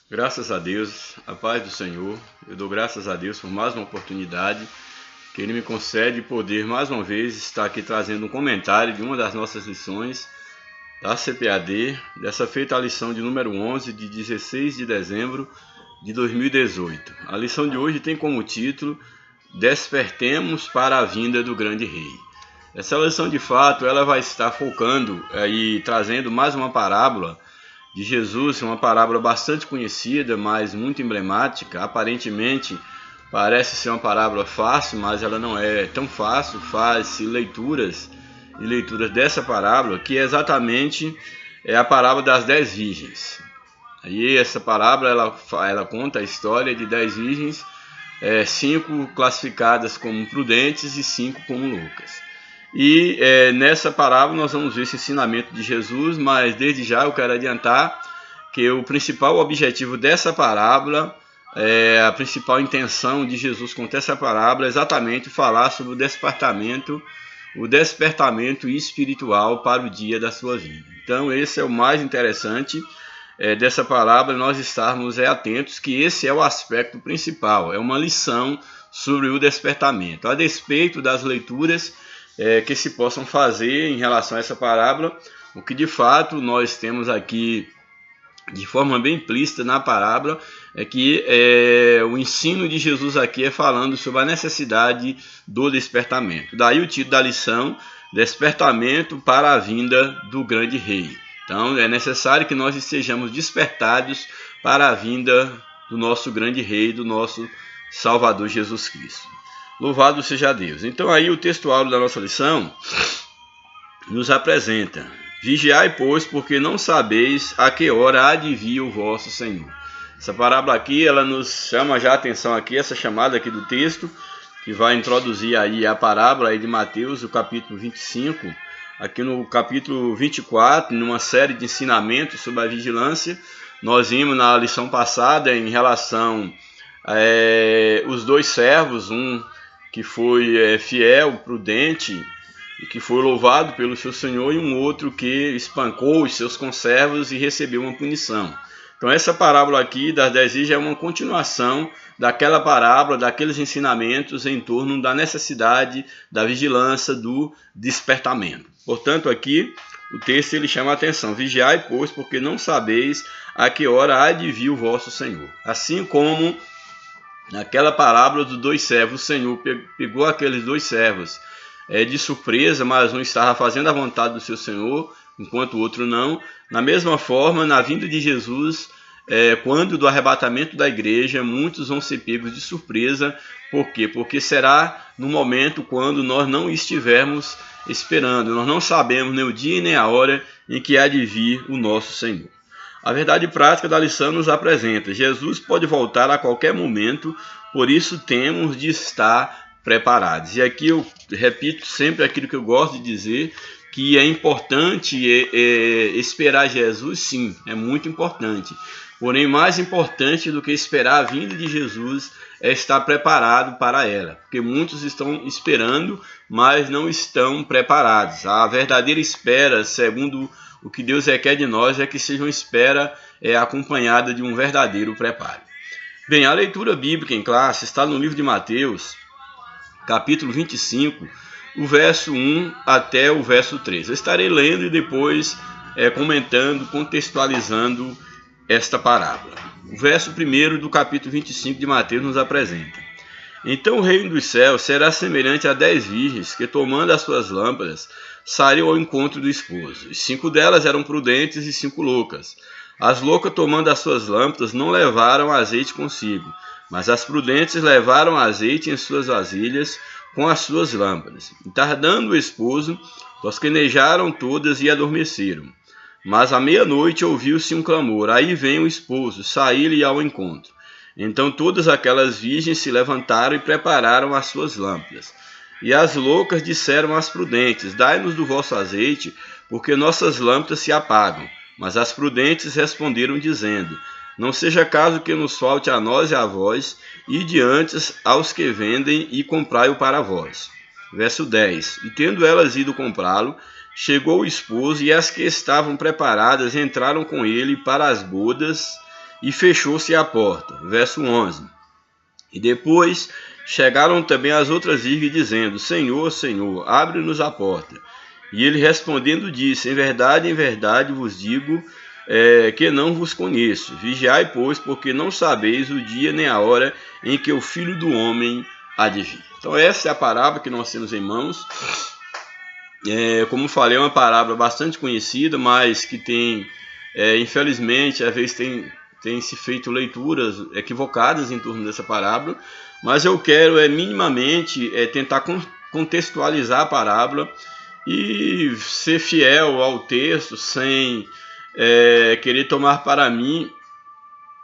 Graças a Deus, a paz do Senhor. Eu dou graças a Deus por mais uma oportunidade que Ele me concede poder mais uma vez estar aqui trazendo um comentário de uma das nossas lições da CPAD, dessa feita a lição de número 11 de 16 de dezembro de 2018. A lição de hoje tem como título Despertemos para a vinda do grande rei. Essa lição de fato ela vai estar focando e trazendo mais uma parábola de Jesus, uma parábola bastante conhecida, mas muito emblemática. Aparentemente parece ser uma parábola fácil, mas ela não é tão fácil. Faz-se leituras e leituras dessa parábola, que é exatamente a parábola das 10 virgens. Aí essa parábola ela conta a história de 10 virgens, 5 classificadas como prudentes e 5 como loucas. E nessa parábola nós vamos ver esse ensinamento de Jesus, mas desde já eu quero adiantar que o principal objetivo dessa parábola, a principal intenção de Jesus contar essa parábola é exatamente falar sobre o despertamento espiritual para o dia da sua vinda. Então esse é o mais interessante dessa parábola, nós estarmos atentos que esse é o aspecto principal, é uma lição sobre o despertamento, a despeito das leituras que se possam fazer em relação a essa parábola. O que de fato nós temos aqui de forma bem implícita na parábola é que o ensino de Jesus aqui é falando sobre a necessidade do despertamento. Daí o título da lição, Despertamento para a vinda do grande rei. Então é necessário que nós estejamos despertados para a vinda do nosso grande rei, do nosso Salvador Jesus Cristo. Louvado seja Deus. Então aí o texto-áureo da nossa lição nos apresenta: Vigiai, pois, porque não sabeis a que hora há de vir o vosso Senhor. Essa parábola aqui, ela nos chama já a atenção aqui, essa chamada aqui do texto, que vai introduzir aí a parábola aí de Mateus, o capítulo 25, aqui no capítulo 24, numa série de ensinamentos sobre a vigilância. Nós vimos na lição passada em relação os dois servos, um que foi fiel, prudente, e que foi louvado pelo seu senhor, e um outro que espancou os seus conservos e recebeu uma punição. Então essa parábola aqui das 10 virgens é uma continuação daquela parábola, daqueles ensinamentos em torno da necessidade da vigilância, do despertamento. Portanto aqui o texto ele chama a atenção: Vigiai, pois, porque não sabeis a que hora há de vir o vosso Senhor. Assim como naquela parábola dos dois servos, o Senhor pegou aqueles dois servos de surpresa, mas um estava fazendo a vontade do seu Senhor, enquanto o outro não. Na mesma forma, na vinda de Jesus, quando do arrebatamento da igreja, muitos vão ser pegos de surpresa. Por quê? Porque será no momento quando nós não estivermos esperando, nós não sabemos nem o dia nem a hora em que há de vir o nosso Senhor. A verdade prática da lição nos apresenta: Jesus pode voltar a qualquer momento, por isso temos de estar preparados. E aqui eu repito sempre aquilo que eu gosto de dizer, que é importante esperar Jesus, sim, é muito importante. Porém, mais importante do que esperar a vinda de Jesus é estar preparado para ela, porque muitos estão esperando, mas não estão preparados. A verdadeira espera, segundo o que Deus requer de nós, é que seja uma espera acompanhada de um verdadeiro preparo. Bem, a leitura bíblica em classe está no livro de Mateus, capítulo 25, o verso 1 até o verso 3. Eu estarei lendo e depois comentando, contextualizando esta parábola. O verso 1 do capítulo 25 de Mateus nos apresenta: Então o reino dos céus será semelhante a 10 virgens que, tomando as suas lâmpadas, saíram ao encontro do esposo. 5 delas eram prudentes e 5 loucas. As loucas, tomando as suas lâmpadas, não levaram azeite consigo, mas as prudentes levaram azeite em suas vasilhas com as suas lâmpadas. E tardando o esposo, tosquenejaram todas e adormeceram. Mas à meia-noite ouviu-se um clamor: Aí vem o esposo, saí-lhe ao encontro. Então todas aquelas virgens se levantaram e prepararam as suas lâmpadas. E as loucas disseram às prudentes: Dai-nos do vosso azeite, porque nossas lâmpadas se apagam. Mas as prudentes responderam, dizendo: Não seja caso que nos falte a nós e a vós, ide antes aos que vendem e comprai-o para vós. Verso 10. E tendo elas ido comprá-lo, chegou o esposo, e as que estavam preparadas entraram com ele para as bodas, e fechou-se a porta. Verso 11. E depois chegaram também as outras virgens, dizendo: Senhor, Senhor, abre-nos a porta. E ele respondendo disse: em verdade vos digo que não vos conheço. Vigiai, pois, porque não sabeis o dia nem a hora em que o Filho do Homem há de vir. Então essa é a parábola que nós temos em mãos. Como falei, é uma parábola bastante conhecida, mas que tem, infelizmente, às vezes tem se feito leituras equivocadas em torno dessa parábola, mas eu quero minimamente tentar contextualizar a parábola e ser fiel ao texto sem querer tomar para mim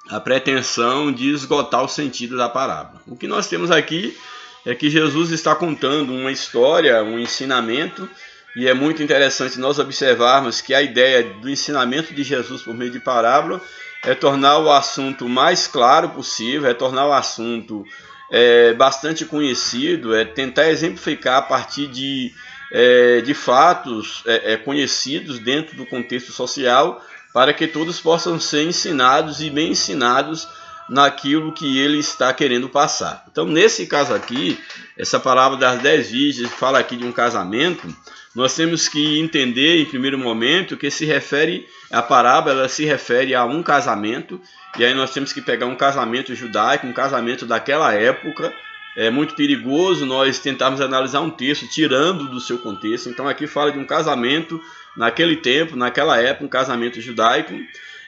a pretensão de esgotar o sentido da parábola. O que nós temos aqui é que Jesus está contando uma história, um ensinamento, e é muito interessante nós observarmos que a ideia do ensinamento de Jesus por meio de parábola é tornar o assunto mais claro possível, é tornar o assunto bastante conhecido, é tentar exemplificar a partir de fatos conhecidos dentro do contexto social, para que todos possam ser ensinados e bem ensinados naquilo que ele está querendo passar. Então, nesse caso aqui, essa parábola das 10 virgens fala aqui de um casamento. Nós temos que entender, em primeiro momento, que a parábola ela se refere a um casamento, e aí nós temos que pegar um casamento judaico, um casamento daquela época. É muito perigoso nós tentarmos analisar um texto tirando do seu contexto. Então aqui fala de um casamento naquele tempo, naquela época, um casamento judaico.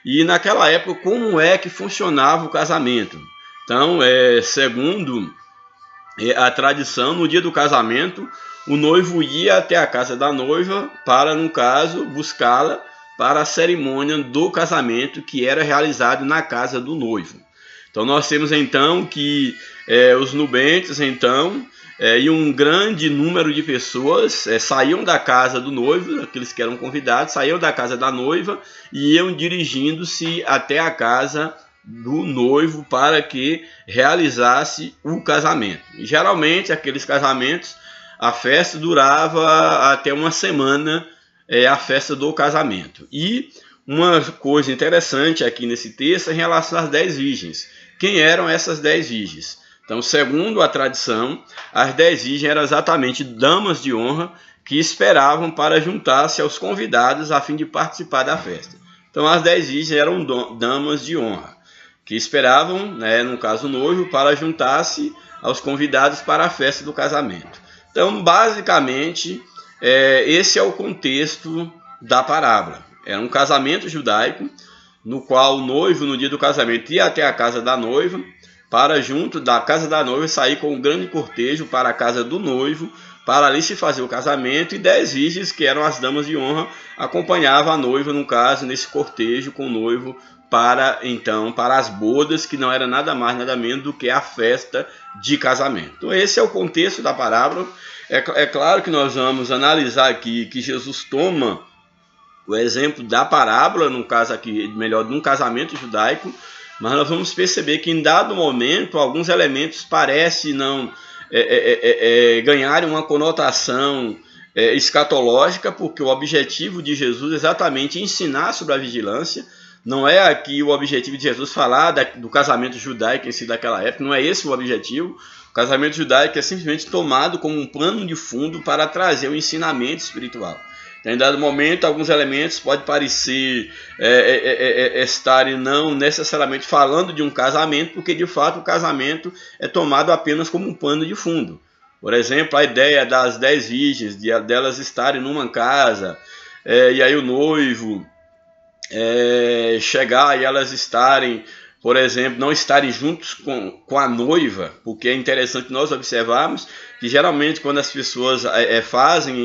E naquela época, como é que funcionava o casamento? Então, segundo a tradição, no dia do casamento, o noivo ia até a casa da noiva para, no caso, buscá-la para a cerimônia do casamento que era realizado na casa do noivo. Então nós temos então que os nubentes e um grande número de pessoas saíam da casa do noivo, aqueles que eram convidados, saíam da casa da noiva e iam dirigindo-se até a casa do noivo para que realizasse o casamento. E, geralmente aqueles casamentos, a festa durava até uma semana, a festa do casamento. E uma coisa interessante aqui nesse texto é em relação às 10 virgens. Quem eram essas 10 virgens? Então, segundo a tradição, as 10 virgens eram exatamente damas de honra que esperavam para juntar-se aos convidados a fim de participar da festa. Então, as 10 virgens eram damas de honra, que esperavam, no caso o noivo, para juntar-se aos convidados para a festa do casamento. Então, basicamente, esse é o contexto da parábola. Era um casamento judaico, no qual o noivo, no dia do casamento, ia até a casa da noiva, para junto da casa da noiva sair com um grande cortejo para a casa do noivo, para ali se fazer o casamento, e 10 virgens, que eram as damas de honra, acompanhavam a noiva, no caso, nesse cortejo com o noivo, para as bodas, que não era nada mais, nada menos do que a festa de casamento. Então esse é o contexto da parábola. É claro que nós vamos analisar aqui que Jesus toma o exemplo da parábola, no caso aqui, melhor, de um casamento judaico, mas nós vamos perceber que em dado momento alguns elementos parecem não ganharem uma conotação escatológica, porque o objetivo de Jesus é exatamente ensinar sobre a vigilância. Não é aqui o objetivo de Jesus falar do casamento judaico em si daquela época, não é esse o objetivo. O casamento judaico é simplesmente tomado como um plano de fundo para trazer o ensinamento espiritual. Em dado momento, alguns elementos podem parecer estarem não necessariamente falando de um casamento, porque de fato o casamento é tomado apenas como um pano de fundo. Por exemplo, a ideia das 10 virgens, delas estarem numa casa, e aí o noivo chegar e elas estarem, por exemplo, não estarem juntos com a noiva, porque é interessante nós observarmos que geralmente quando as pessoas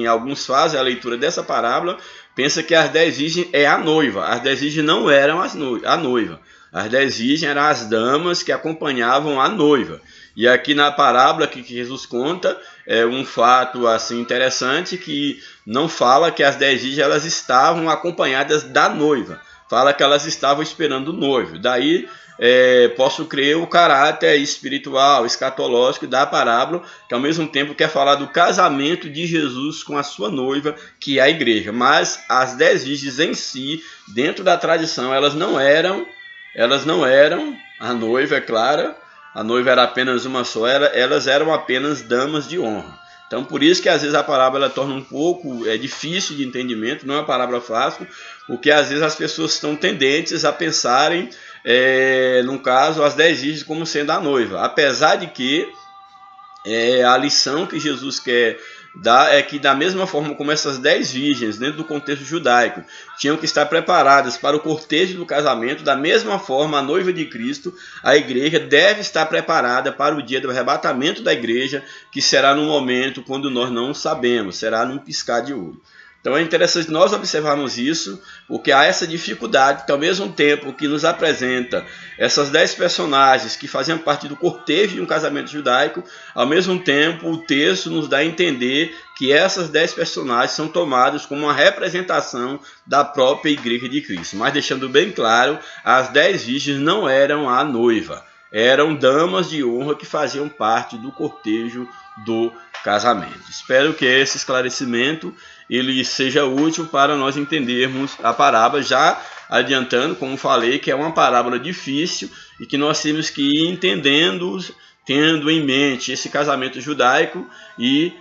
alguns fazem a leitura dessa parábola, pensa que as 10 virgens é a noiva. As 10 virgens não eram a noiva. As 10 virgens eram as damas que acompanhavam a noiva. E aqui na parábola que Jesus conta, é um fato assim interessante, que não fala que as 10 virgens elas estavam acompanhadas da noiva. Fala que elas estavam esperando o noivo. Daí posso crer o caráter espiritual, escatológico da parábola, que ao mesmo tempo quer falar do casamento de Jesus com a sua noiva, que é a igreja. Mas as 10 virgens em si, dentro da tradição, elas não eram elas não eram a noiva, é claro, a noiva era apenas uma só, elas eram apenas damas de honra. Então, por isso que às vezes a parábola torna um pouco difícil de entendimento, não é uma parábola fácil, porque às vezes as pessoas estão tendentes a pensarem, no caso, as 10 virgens como sendo a noiva. Apesar de que a lição que Jesus quer dar é que, da mesma forma como essas 10 virgens, dentro do contexto judaico, tinham que estar preparadas para o cortejo do casamento, da mesma forma a noiva de Cristo, a igreja, deve estar preparada para o dia do arrebatamento da igreja, que será num momento quando nós não sabemos, será num piscar de olho. Então é interessante nós observarmos isso, porque há essa dificuldade que, ao mesmo tempo que nos apresenta essas 10 personagens que faziam parte do cortejo de um casamento judaico, ao mesmo tempo o texto nos dá a entender que essas 10 personagens são tomadas como uma representação da própria igreja de Cristo. Mas deixando bem claro, as 10 virgens não eram a noiva, eram damas de honra que faziam parte do cortejo do casamento. Espero que esse esclarecimento ele seja útil para nós entendermos a parábola, já adiantando, como falei, que é uma parábola difícil e que nós temos que ir entendendo, tendo em mente esse casamento judaico e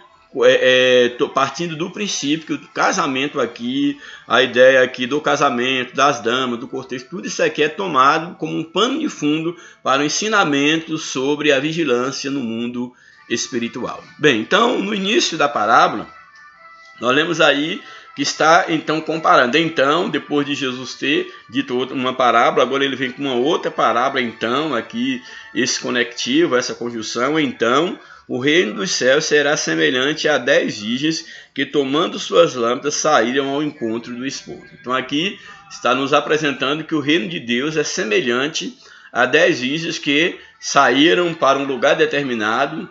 partindo do princípio que o casamento aqui, a ideia aqui do casamento, das damas, do cortejo, tudo isso aqui é tomado como um pano de fundo para o ensinamento sobre a vigilância no mundo espiritual. Bem, então, no início da parábola, nós lemos aí que está então comparando. Então, depois de Jesus ter dito uma parábola, agora ele vem com uma outra parábola. Então, aqui esse conectivo, essa conjunção. Então, o reino dos céus será semelhante a 10 virgens que, tomando suas lâmpadas, saíram ao encontro do esposo. Então, aqui está nos apresentando que o reino de Deus é semelhante a 10 virgens que saíram para um lugar determinado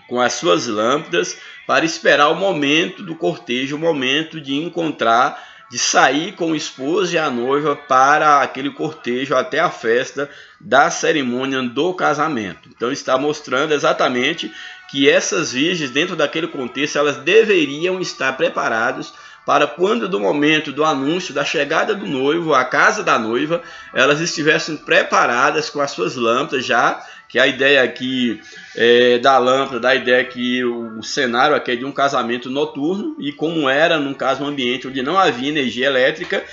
com as suas lâmpadas para esperar o momento do cortejo, o momento de encontrar, de sair com o esposo e a noiva para aquele cortejo até a festa da cerimônia do casamento. Então está mostrando exatamente que essas virgens, dentro daquele contexto, elas deveriam estar preparadas para quando do momento do anúncio da chegada do noivo à casa da noiva, elas estivessem preparadas com as suas lâmpadas já, que a ideia aqui da lâmpada, da ideia que o cenário aqui é de um casamento noturno, e como era, no caso, um ambiente onde não havia energia elétrica,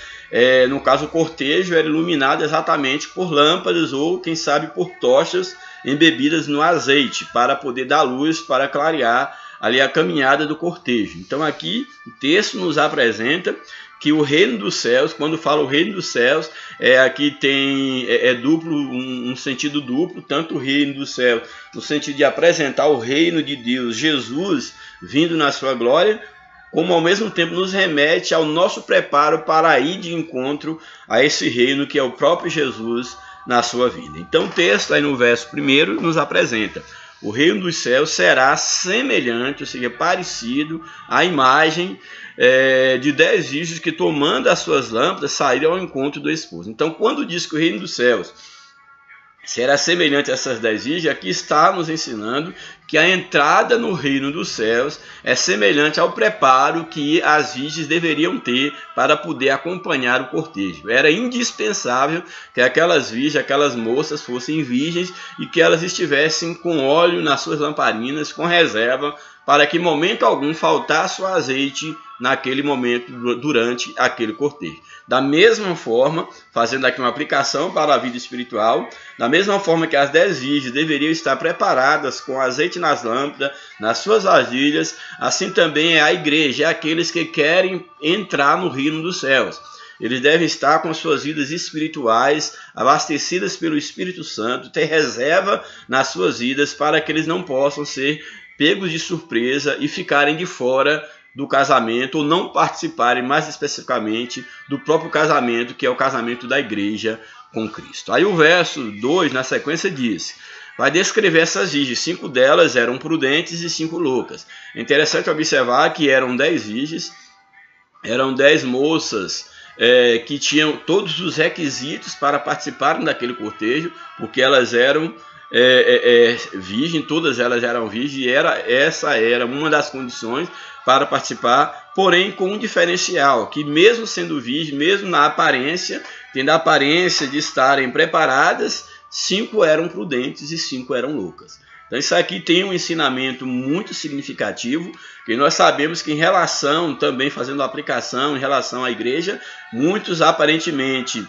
no caso o cortejo era iluminado exatamente por lâmpadas ou, quem sabe, por tochas embebidas no azeite, para poder dar luz, para clarear ali a caminhada do cortejo. Então aqui o texto nos apresenta que o reino dos céus, quando fala o reino dos céus, aqui tem duplo, um sentido duplo, tanto o reino dos céus, no sentido de apresentar o reino de Deus, Jesus vindo na sua glória, como ao mesmo tempo nos remete ao nosso preparo para ir de encontro a esse reino que é o próprio Jesus na sua vida. Então o texto aí no verso 1 nos apresenta: o reino dos céus será semelhante, ou seja, parecido à imagem de 10 virgens que, tomando as suas lâmpadas, saíram ao encontro do esposo. Então, quando diz que o reino dos céus será semelhante a essas 10 virgens, aqui está nos ensinando que a entrada no reino dos céus é semelhante ao preparo que as virgens deveriam ter para poder acompanhar o cortejo. Era indispensável que aquelas virgens, aquelas moças fossem virgens e que elas estivessem com óleo nas suas lamparinas, com reserva, para que em momento algum faltasse o azeite naquele momento, durante aquele cortejo. Da mesma forma, fazendo aqui uma aplicação para a vida espiritual, da mesma forma que as 10 virgens deveriam estar preparadas com azeite nas lâmpadas, nas suas vasilhas, assim também é a igreja, é aqueles que querem entrar no reino dos céus. Eles devem estar com suas vidas espirituais abastecidas pelo Espírito Santo, ter reserva nas suas vidas para que eles não possam ser pegos de surpresa e ficarem de fora do casamento, ou não participarem mais especificamente do próprio casamento, que é o casamento da igreja com Cristo. Aí o verso 2, na sequência, diz: vai descrever essas virgens. 5 delas eram prudentes e 5 loucas. É interessante observar que eram 10 virgens, eram 10 moças que tinham todos os requisitos para participarem daquele cortejo, porque elas eram virgem, todas elas eram virgens, e essa era uma das condições para participar, porém com um diferencial, que mesmo sendo virgem, mesmo na aparência, tendo a aparência de estarem preparadas, 5 eram prudentes e 5 eram loucas. Então isso aqui tem um ensinamento muito significativo, que nós sabemos que em relação, também fazendo aplicação em relação à igreja, muitos aparentemente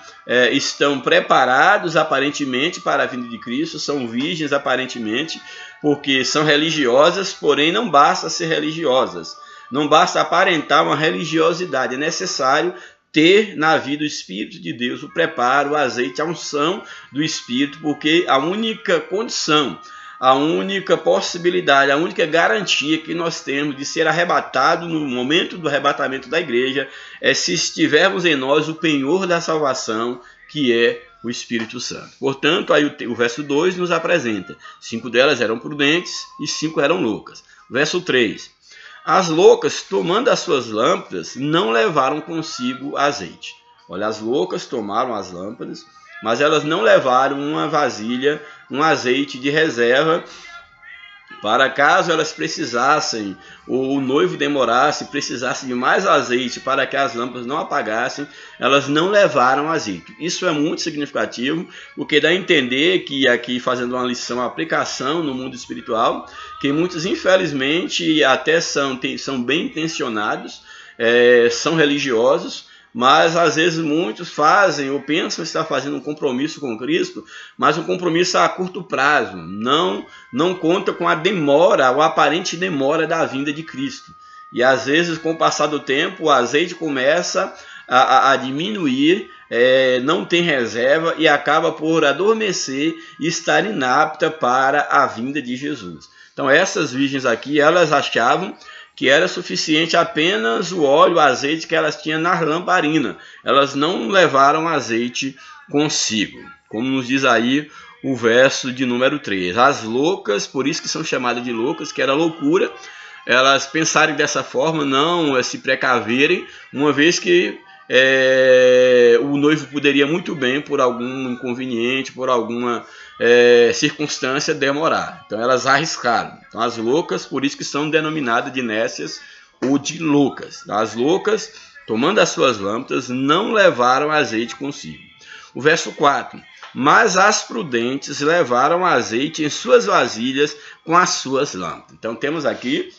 estão preparados aparentemente para a vinda de Cristo, são virgens aparentemente, porque são religiosas, porém não basta ser religiosas, não basta aparentar uma religiosidade, é necessário ter na vida o Espírito de Deus, o preparo, o azeite, a unção do Espírito, porque a única condição, a única possibilidade, a única garantia que nós temos de ser arrebatado no momento do arrebatamento da igreja é se estivermos em nós o penhor da salvação, que é o Espírito Santo. Portanto, aí o verso 2 nos apresenta: 5 delas eram prudentes e 5 eram loucas. Verso 3: as loucas, tomando as suas lâmpadas, não levaram consigo azeite. Olha, as loucas tomaram as lâmpadas, mas elas não levaram uma vasilha, um azeite de reserva, para caso elas precisassem, ou o noivo demorasse, precisasse de mais azeite para que as lâmpadas não apagassem, elas não levaram azeite. Isso é muito significativo, porque dá a entender que aqui, fazendo uma lição, uma aplicação no mundo espiritual, que muitos, infelizmente, até são bem intencionados, são religiosos, mas às vezes muitos fazem ou pensam estar fazendo um compromisso com Cristo, mas um compromisso a curto prazo, não conta com a demora, ou a aparente demora da vinda de Cristo. E às vezes, com o passar do tempo, o azeite começa a diminuir, não tem reserva e acaba por adormecer e estar inapta para a vinda de Jesus. Então essas virgens aqui, elas achavam que era suficiente apenas o óleo, o azeite que elas tinham na lamparina. Elas não levaram azeite consigo, como nos diz aí o verso de número 3. As loucas, por isso que são chamadas de loucas, que era loucura, elas pensarem dessa forma, não se precaverem, uma vez que o noivo poderia muito bem, por algum inconveniente, por alguma circunstância, demorar. Então elas arriscaram. Então as loucas, por isso que são denominadas de nécias ou de loucas. As loucas, tomando as suas lâmpadas, não levaram azeite consigo. O verso 4: mas as prudentes levaram azeite em suas vasilhas com as suas lâmpadas. Então temos aqui,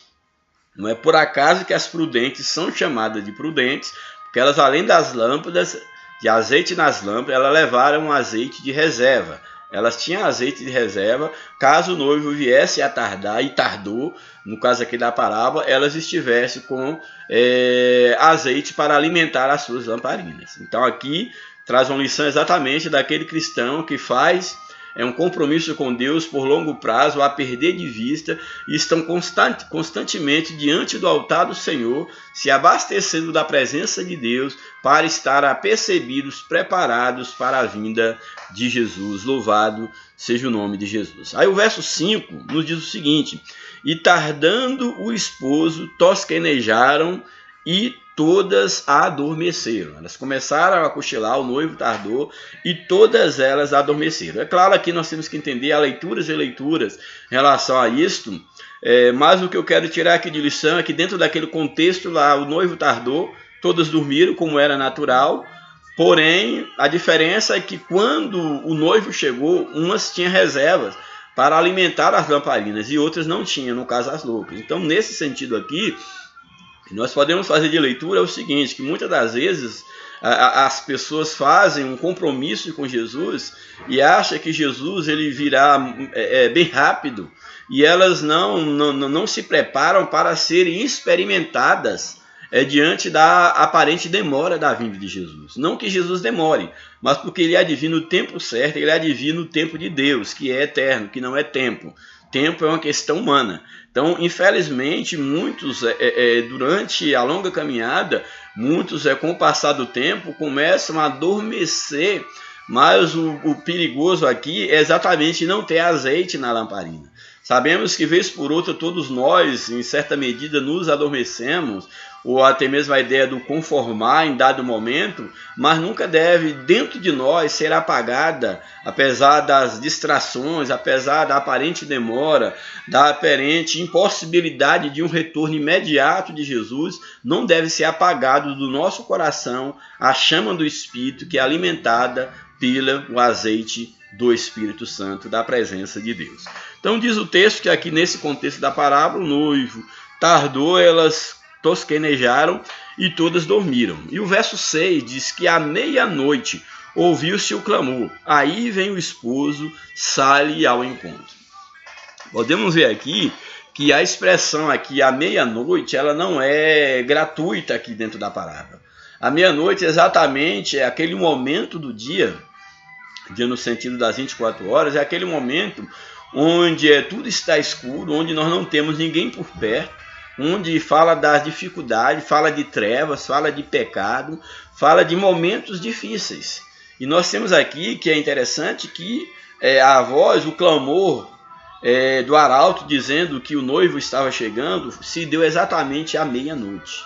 não é por acaso que as prudentes são chamadas de prudentes, porque elas, além das lâmpadas, de azeite nas lâmpadas, elas levaram um azeite de reserva. Elas tinham azeite de reserva, caso o noivo viesse a tardar, e tardou, no caso aqui da parábola, elas estivessem com azeite para alimentar as suas lamparinas. Então aqui traz uma lição exatamente daquele cristão que faz um compromisso com Deus por longo prazo, a perder de vista, e estão constantemente diante do altar do Senhor, se abastecendo da presença de Deus, para estar apercebidos, preparados para a vinda de Jesus. Louvado seja o nome de Jesus. Aí o verso 5 nos diz o seguinte: e tardando o esposo, tosquenejaram e todas adormeceram. Elas começaram a cochilar, o noivo tardou e todas elas adormeceram. É claro que nós temos que entender a leituras e leituras em relação a isto, mas o que eu quero tirar aqui de lição é que dentro daquele contexto lá, o noivo tardou, todas dormiram como era natural, porém a diferença é que quando o noivo chegou, umas tinham reservas para alimentar as lamparinas e outras não tinham, no caso as loucas. Então nesse sentido aqui, nós podemos fazer de leitura o seguinte, que muitas das vezes as pessoas fazem um compromisso com Jesus e acham que Jesus ele virá bem rápido, e elas não se preparam para serem experimentadas diante da aparente demora da vinda de Jesus. Não que Jesus demore, mas porque ele adivina o tempo certo, ele adivina o tempo de Deus, que é eterno, que não é tempo. Tempo é uma questão humana. Então, infelizmente, muitos, durante a longa caminhada, muitos, com o passar do tempo, começam a adormecer, mas o perigoso aqui é exatamente não ter azeite na lamparina. Sabemos que, vez por outra, todos nós, em certa medida, nos adormecemos, ou até mesmo a ideia do conformar em dado momento, mas nunca deve, dentro de nós, ser apagada, apesar das distrações, apesar da aparente demora, da aparente impossibilidade de um retorno imediato de Jesus, não deve ser apagado do nosso coração a chama do Espírito, que é alimentada pelo azeite do Espírito Santo, da presença de Deus. Então diz o texto que aqui nesse contexto da parábola, o noivo tardou, elas tosquenejaram e todas dormiram. E o verso 6 diz que à meia-noite ouviu-se o clamor. Aí vem o esposo, sai ao encontro. Podemos ver aqui que a expressão aqui, à meia-noite, ela não é gratuita aqui dentro da parábola. A meia-noite exatamente é aquele momento do dia no sentido das 24 horas, é aquele momento onde tudo está escuro, onde nós não temos ninguém por perto, onde fala das dificuldades, fala de trevas, fala de pecado, fala de momentos difíceis. E nós temos aqui, que é interessante, que a voz, o clamor do arauto dizendo que o noivo estava chegando, se deu exatamente à meia-noite.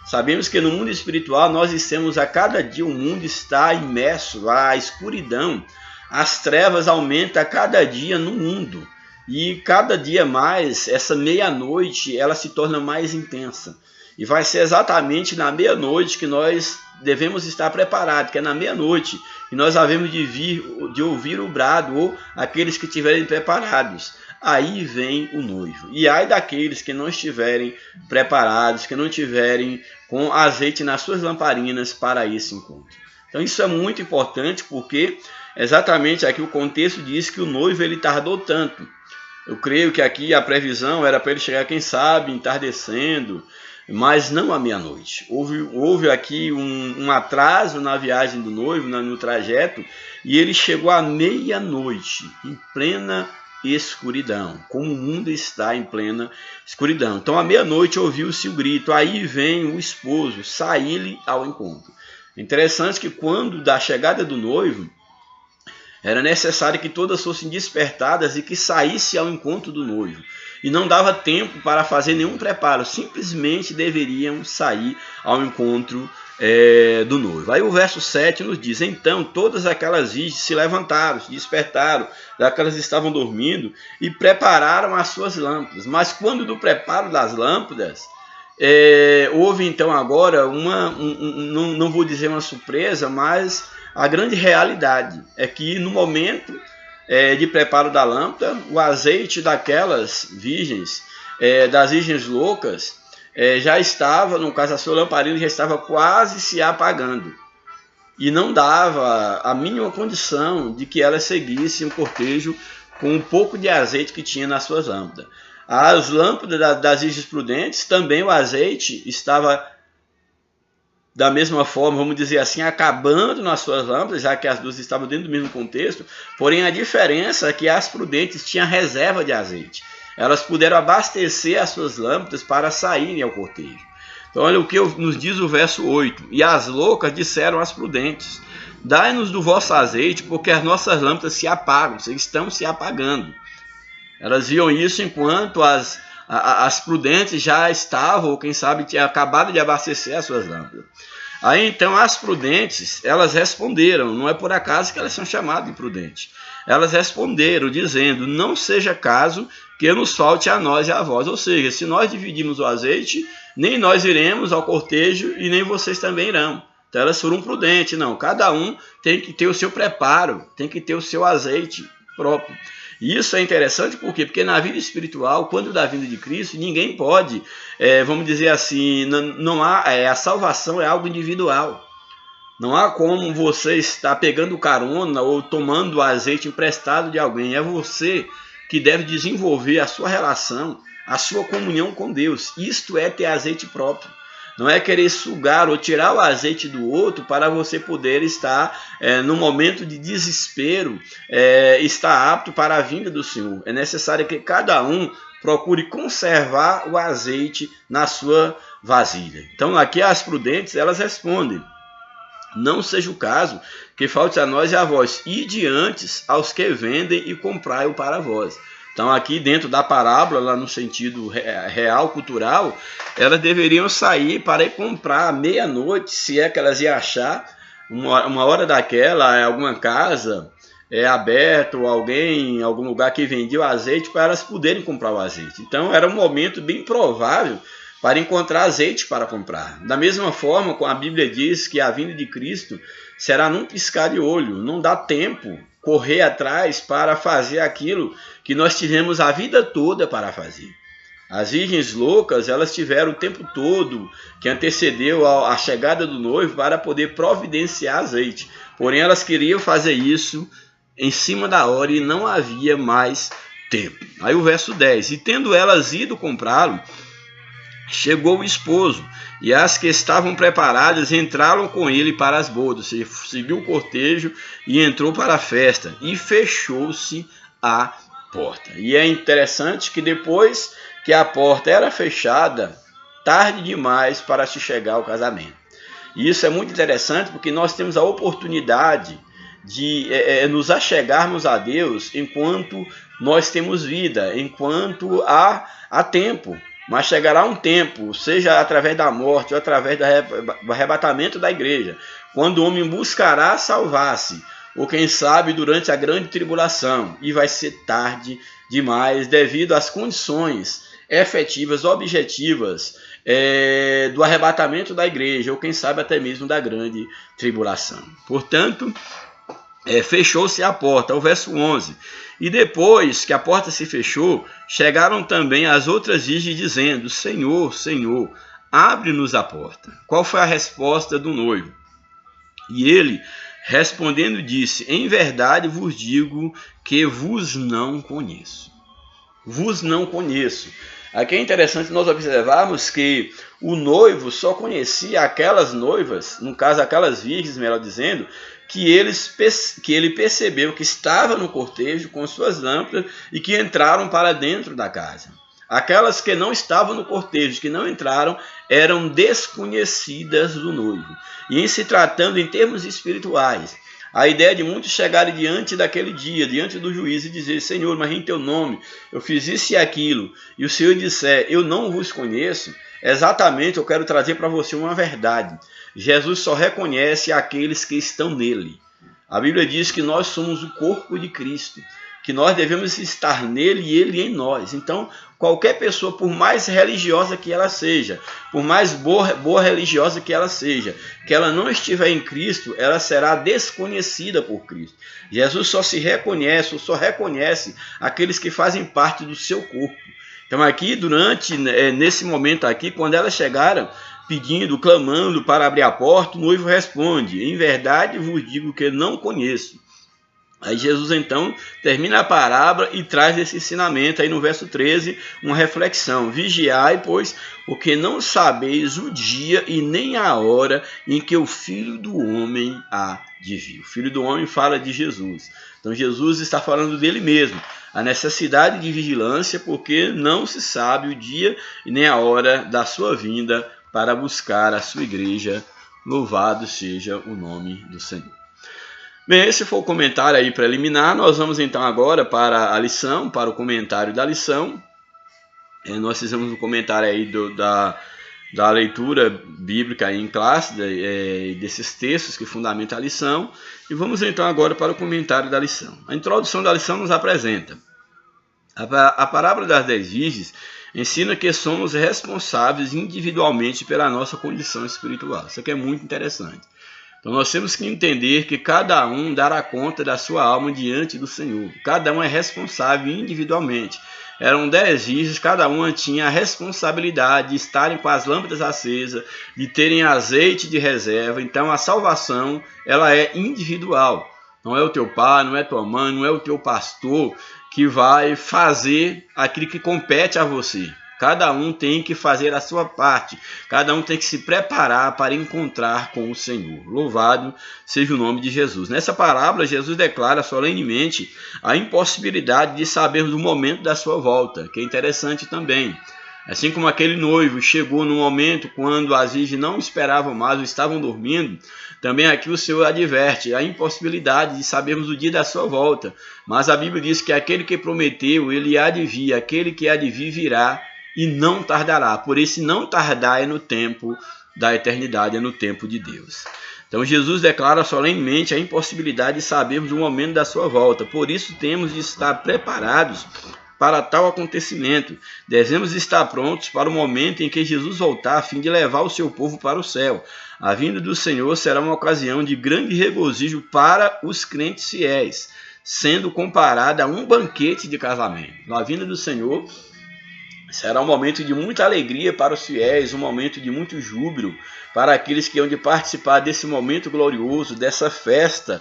Sabemos que no mundo espiritual nós estamos a cada dia, o mundo está imerso, a escuridão, as trevas aumentam a cada dia no mundo. E cada dia mais, essa meia-noite, ela se torna mais intensa. E vai ser exatamente na meia-noite que nós devemos estar preparados, que é na meia-noite, e nós havemos de ouvir o brado, ou aqueles que estiverem preparados. Aí vem o noivo. E ai daqueles que não estiverem preparados, que não estiverem com azeite nas suas lamparinas para esse encontro. Então isso é muito importante, porque exatamente aqui o contexto diz que o noivo ele tardou tanto. Eu creio que aqui a previsão era para ele chegar, quem sabe, entardecendo, mas não à meia-noite. Houve aqui um atraso na viagem do noivo, no trajeto, e ele chegou à meia-noite, em plena escuridão, como o mundo está em plena escuridão. Então à meia-noite ouviu-se o grito, aí vem o esposo, saí-lhe ao encontro. Interessante que quando da chegada do noivo, era necessário que todas fossem despertadas e que saísse ao encontro do noivo. E não dava tempo para fazer nenhum preparo, simplesmente deveriam sair ao encontro do noivo. Aí o verso 7 nos diz, então todas aquelas virgens se levantaram, se despertaram, daquelas estavam dormindo, e prepararam as suas lâmpadas. Mas quando do preparo das lâmpadas, houve então agora não vou dizer uma surpresa, mas a grande realidade é que no momento de preparo da lâmpada, o azeite daquelas virgens, das virgens loucas, já estava, no caso a sua lamparina já estava quase se apagando. E não dava a mínima condição de que elas seguissem o cortejo com um pouco de azeite que tinha nas suas lâmpadas. As lâmpadas das virgens prudentes, também o azeite estava da mesma forma, vamos dizer assim, acabando nas suas lâmpadas, já que as duas estavam dentro do mesmo contexto, porém a diferença é que as prudentes tinham reserva de azeite. Elas puderam abastecer as suas lâmpadas para saírem ao cortejo. Então olha o que nos diz o verso 8. E as loucas disseram às prudentes, dai-nos do vosso azeite, porque as nossas lâmpadas se apagam, estão se apagando. Elas viam isso enquanto as prudentes já estavam, ou quem sabe tinha acabado de abastecer as suas lâmpadas. Aí então as prudentes, elas responderam, não é por acaso que elas são chamadas de prudentes. Elas responderam dizendo, não seja caso que nos falte a nós e a vós. Ou seja, se nós dividirmos o azeite, nem nós iremos ao cortejo e nem vocês também irão. Então elas foram prudentes, não. Cada um tem que ter o seu preparo, tem que ter o seu azeite próprio. E isso é interessante por quê? Porque na vida espiritual, quando da vinda de Cristo, ninguém pode, vamos dizer assim, não há, a salvação é algo individual. Não há como você estar pegando carona ou tomando azeite emprestado de alguém. É você que deve desenvolver a sua relação, a sua comunhão com Deus. Isto é ter azeite próprio. Não é querer sugar ou tirar o azeite do outro para você poder estar, no momento de desespero, estar apto para a vinda do Senhor. É necessário que cada um procure conservar o azeite na sua vasilha. Então aqui as prudentes, elas respondem, não seja o caso que falte a nós e a vós, ide antes aos que vendem e comprai-o para vós. Então aqui dentro da parábola, lá no sentido real, cultural, elas deveriam sair para ir comprar à meia-noite, se é que elas iam achar, uma hora daquela, alguma casa aberta, ou alguém em algum lugar que vendia o azeite, para elas poderem comprar o azeite. Então era um momento bem provável para encontrar azeite para comprar. Da mesma forma, como a Bíblia diz que a vinda de Cristo será num piscar de olho, não dá tempo correr atrás para fazer aquilo que nós tivemos a vida toda para fazer. As virgens loucas, elas tiveram o tempo todo que antecedeu a chegada do noivo para poder providenciar azeite. Porém, elas queriam fazer isso em cima da hora e não havia mais tempo. Aí o verso 10. E tendo elas ido comprá-lo, chegou o esposo, e as que estavam preparadas entraram com ele para as bodas. Seguiu o cortejo e entrou para a festa, e fechou-se a porta. E é interessante que depois que a porta era fechada, tarde demais para se chegar ao casamento. E isso é muito interessante porque nós temos a oportunidade de nos achegarmos a Deus enquanto nós temos vida, enquanto há tempo. Mas chegará um tempo, seja através da morte ou através do arrebatamento da igreja, quando o homem buscará salvar-se, ou quem sabe durante a grande tribulação, e vai ser tarde demais devido às condições efetivas, objetivas do arrebatamento da igreja, ou quem sabe até mesmo da grande tribulação. Portanto, fechou-se a porta, o verso 11. E depois que a porta se fechou, chegaram também as outras virgens dizendo: Senhor, Senhor, abre-nos a porta. Qual foi a resposta do noivo? E ele, respondendo, disse: Em verdade vos digo que vos não conheço. Vos não conheço. Aqui é interessante nós observarmos que o noivo só conhecia aquelas noivas, no caso aquelas virgens, melhor dizendo, que ele percebeu que estava no cortejo com suas lâmpadas e que entraram para dentro da casa. Aquelas que não estavam no cortejo, que não entraram, eram desconhecidas do noivo. E em se tratando em termos espirituais, a ideia de muitos chegarem diante daquele dia, diante do juiz e dizer: Senhor, mas em teu nome eu fiz isso e aquilo, e o Senhor disser: eu não vos conheço, exatamente eu quero trazer para você uma verdade. Jesus só reconhece aqueles que estão nele. A Bíblia diz que nós somos o corpo de Cristo, que nós devemos estar nele e ele em nós. Então, qualquer pessoa, por mais religiosa que ela seja, por mais boa religiosa que ela seja, que ela não estiver em Cristo, ela será desconhecida por Cristo. Jesus só se reconhece, ou só reconhece aqueles que fazem parte do seu corpo. Então aqui, nesse momento aqui, quando elas chegaram pedindo, clamando para abrir a porta, o noivo responde: em verdade vos digo que não conheço. Aí Jesus então termina a parábola e traz esse ensinamento aí no verso 13, uma reflexão: vigiai, pois, porque não sabeis o dia e nem a hora em que o Filho do Homem há de vir. O Filho do Homem fala de Jesus. Então Jesus está falando dele mesmo. A necessidade de vigilância, porque não se sabe o dia e nem a hora da sua vinda para buscar a sua igreja. Louvado seja o nome do Senhor. Bem, esse foi o comentário aí preliminar. Nós vamos então agora para a lição, para o comentário da lição. Nós fizemos um comentário aí da leitura bíblica aí em classe, desses textos que fundamentam a lição. E vamos então agora para o comentário da lição. A introdução da lição nos apresenta: a parábola das 10 virgens ensina que somos responsáveis individualmente pela nossa condição espiritual. Isso aqui é muito interessante. Então nós temos que entender que cada um dará conta da sua alma diante do Senhor. Cada um é responsável individualmente. Eram 10 virgens, cada uma tinha a responsabilidade de estarem com as lâmpadas acesas, de terem azeite de reserva. Então a salvação, ela é individual. Não é o teu pai, não é tua mãe, não é o teu pastor que vai fazer aquilo que compete a você. Cada um tem que fazer a sua parte. Cada um tem que se preparar para encontrar com o Senhor. Louvado seja o nome de Jesus. Nessa parábola, Jesus declara solenemente a impossibilidade de sabermos o momento da sua volta, que é interessante também. Assim como aquele noivo chegou no momento quando as virgens não esperavam mais ou estavam dormindo, também aqui o Senhor adverte a impossibilidade de sabermos o dia da sua volta. Mas a Bíblia diz que aquele que prometeu, ele há de vir, aquele que há de vir virá e não tardará. Por esse não tardar é no tempo da eternidade, é no tempo de Deus. Então Jesus declara solenemente a impossibilidade de sabermos o momento da sua volta. Por isso temos de estar preparados para tal acontecimento. Devemos estar prontos para o momento em que Jesus voltar, a fim de levar o seu povo para o céu. A vinda do Senhor será uma ocasião de grande regozijo para os crentes fiéis, sendo comparada a um banquete de casamento. A vinda do Senhor será um momento de muita alegria para os fiéis, um momento de muito júbilo para aqueles que hão de participar desse momento glorioso, dessa festa,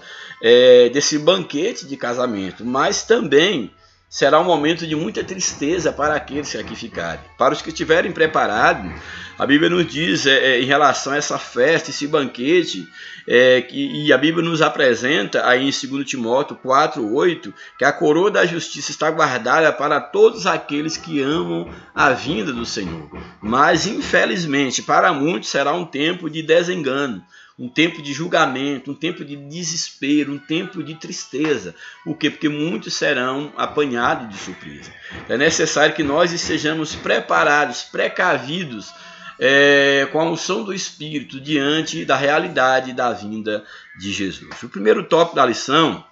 desse banquete de casamento. Mas também será um momento de muita tristeza para aqueles que aqui ficarem. Para os que estiverem preparados, a Bíblia nos diz em relação a essa festa, esse banquete, e a Bíblia nos apresenta aí em 2 Timóteo 4:8, que a coroa da justiça está guardada para todos aqueles que amam a vinda do Senhor. Mas, infelizmente, para muitos será um tempo de desengano, um tempo de julgamento, um tempo de desespero, um tempo de tristeza. Por quê? Porque muitos serão apanhados de surpresa. É necessário que nós estejamos preparados, precavidos, com a unção do Espírito diante da realidade da vinda de Jesus. O primeiro tópico da lição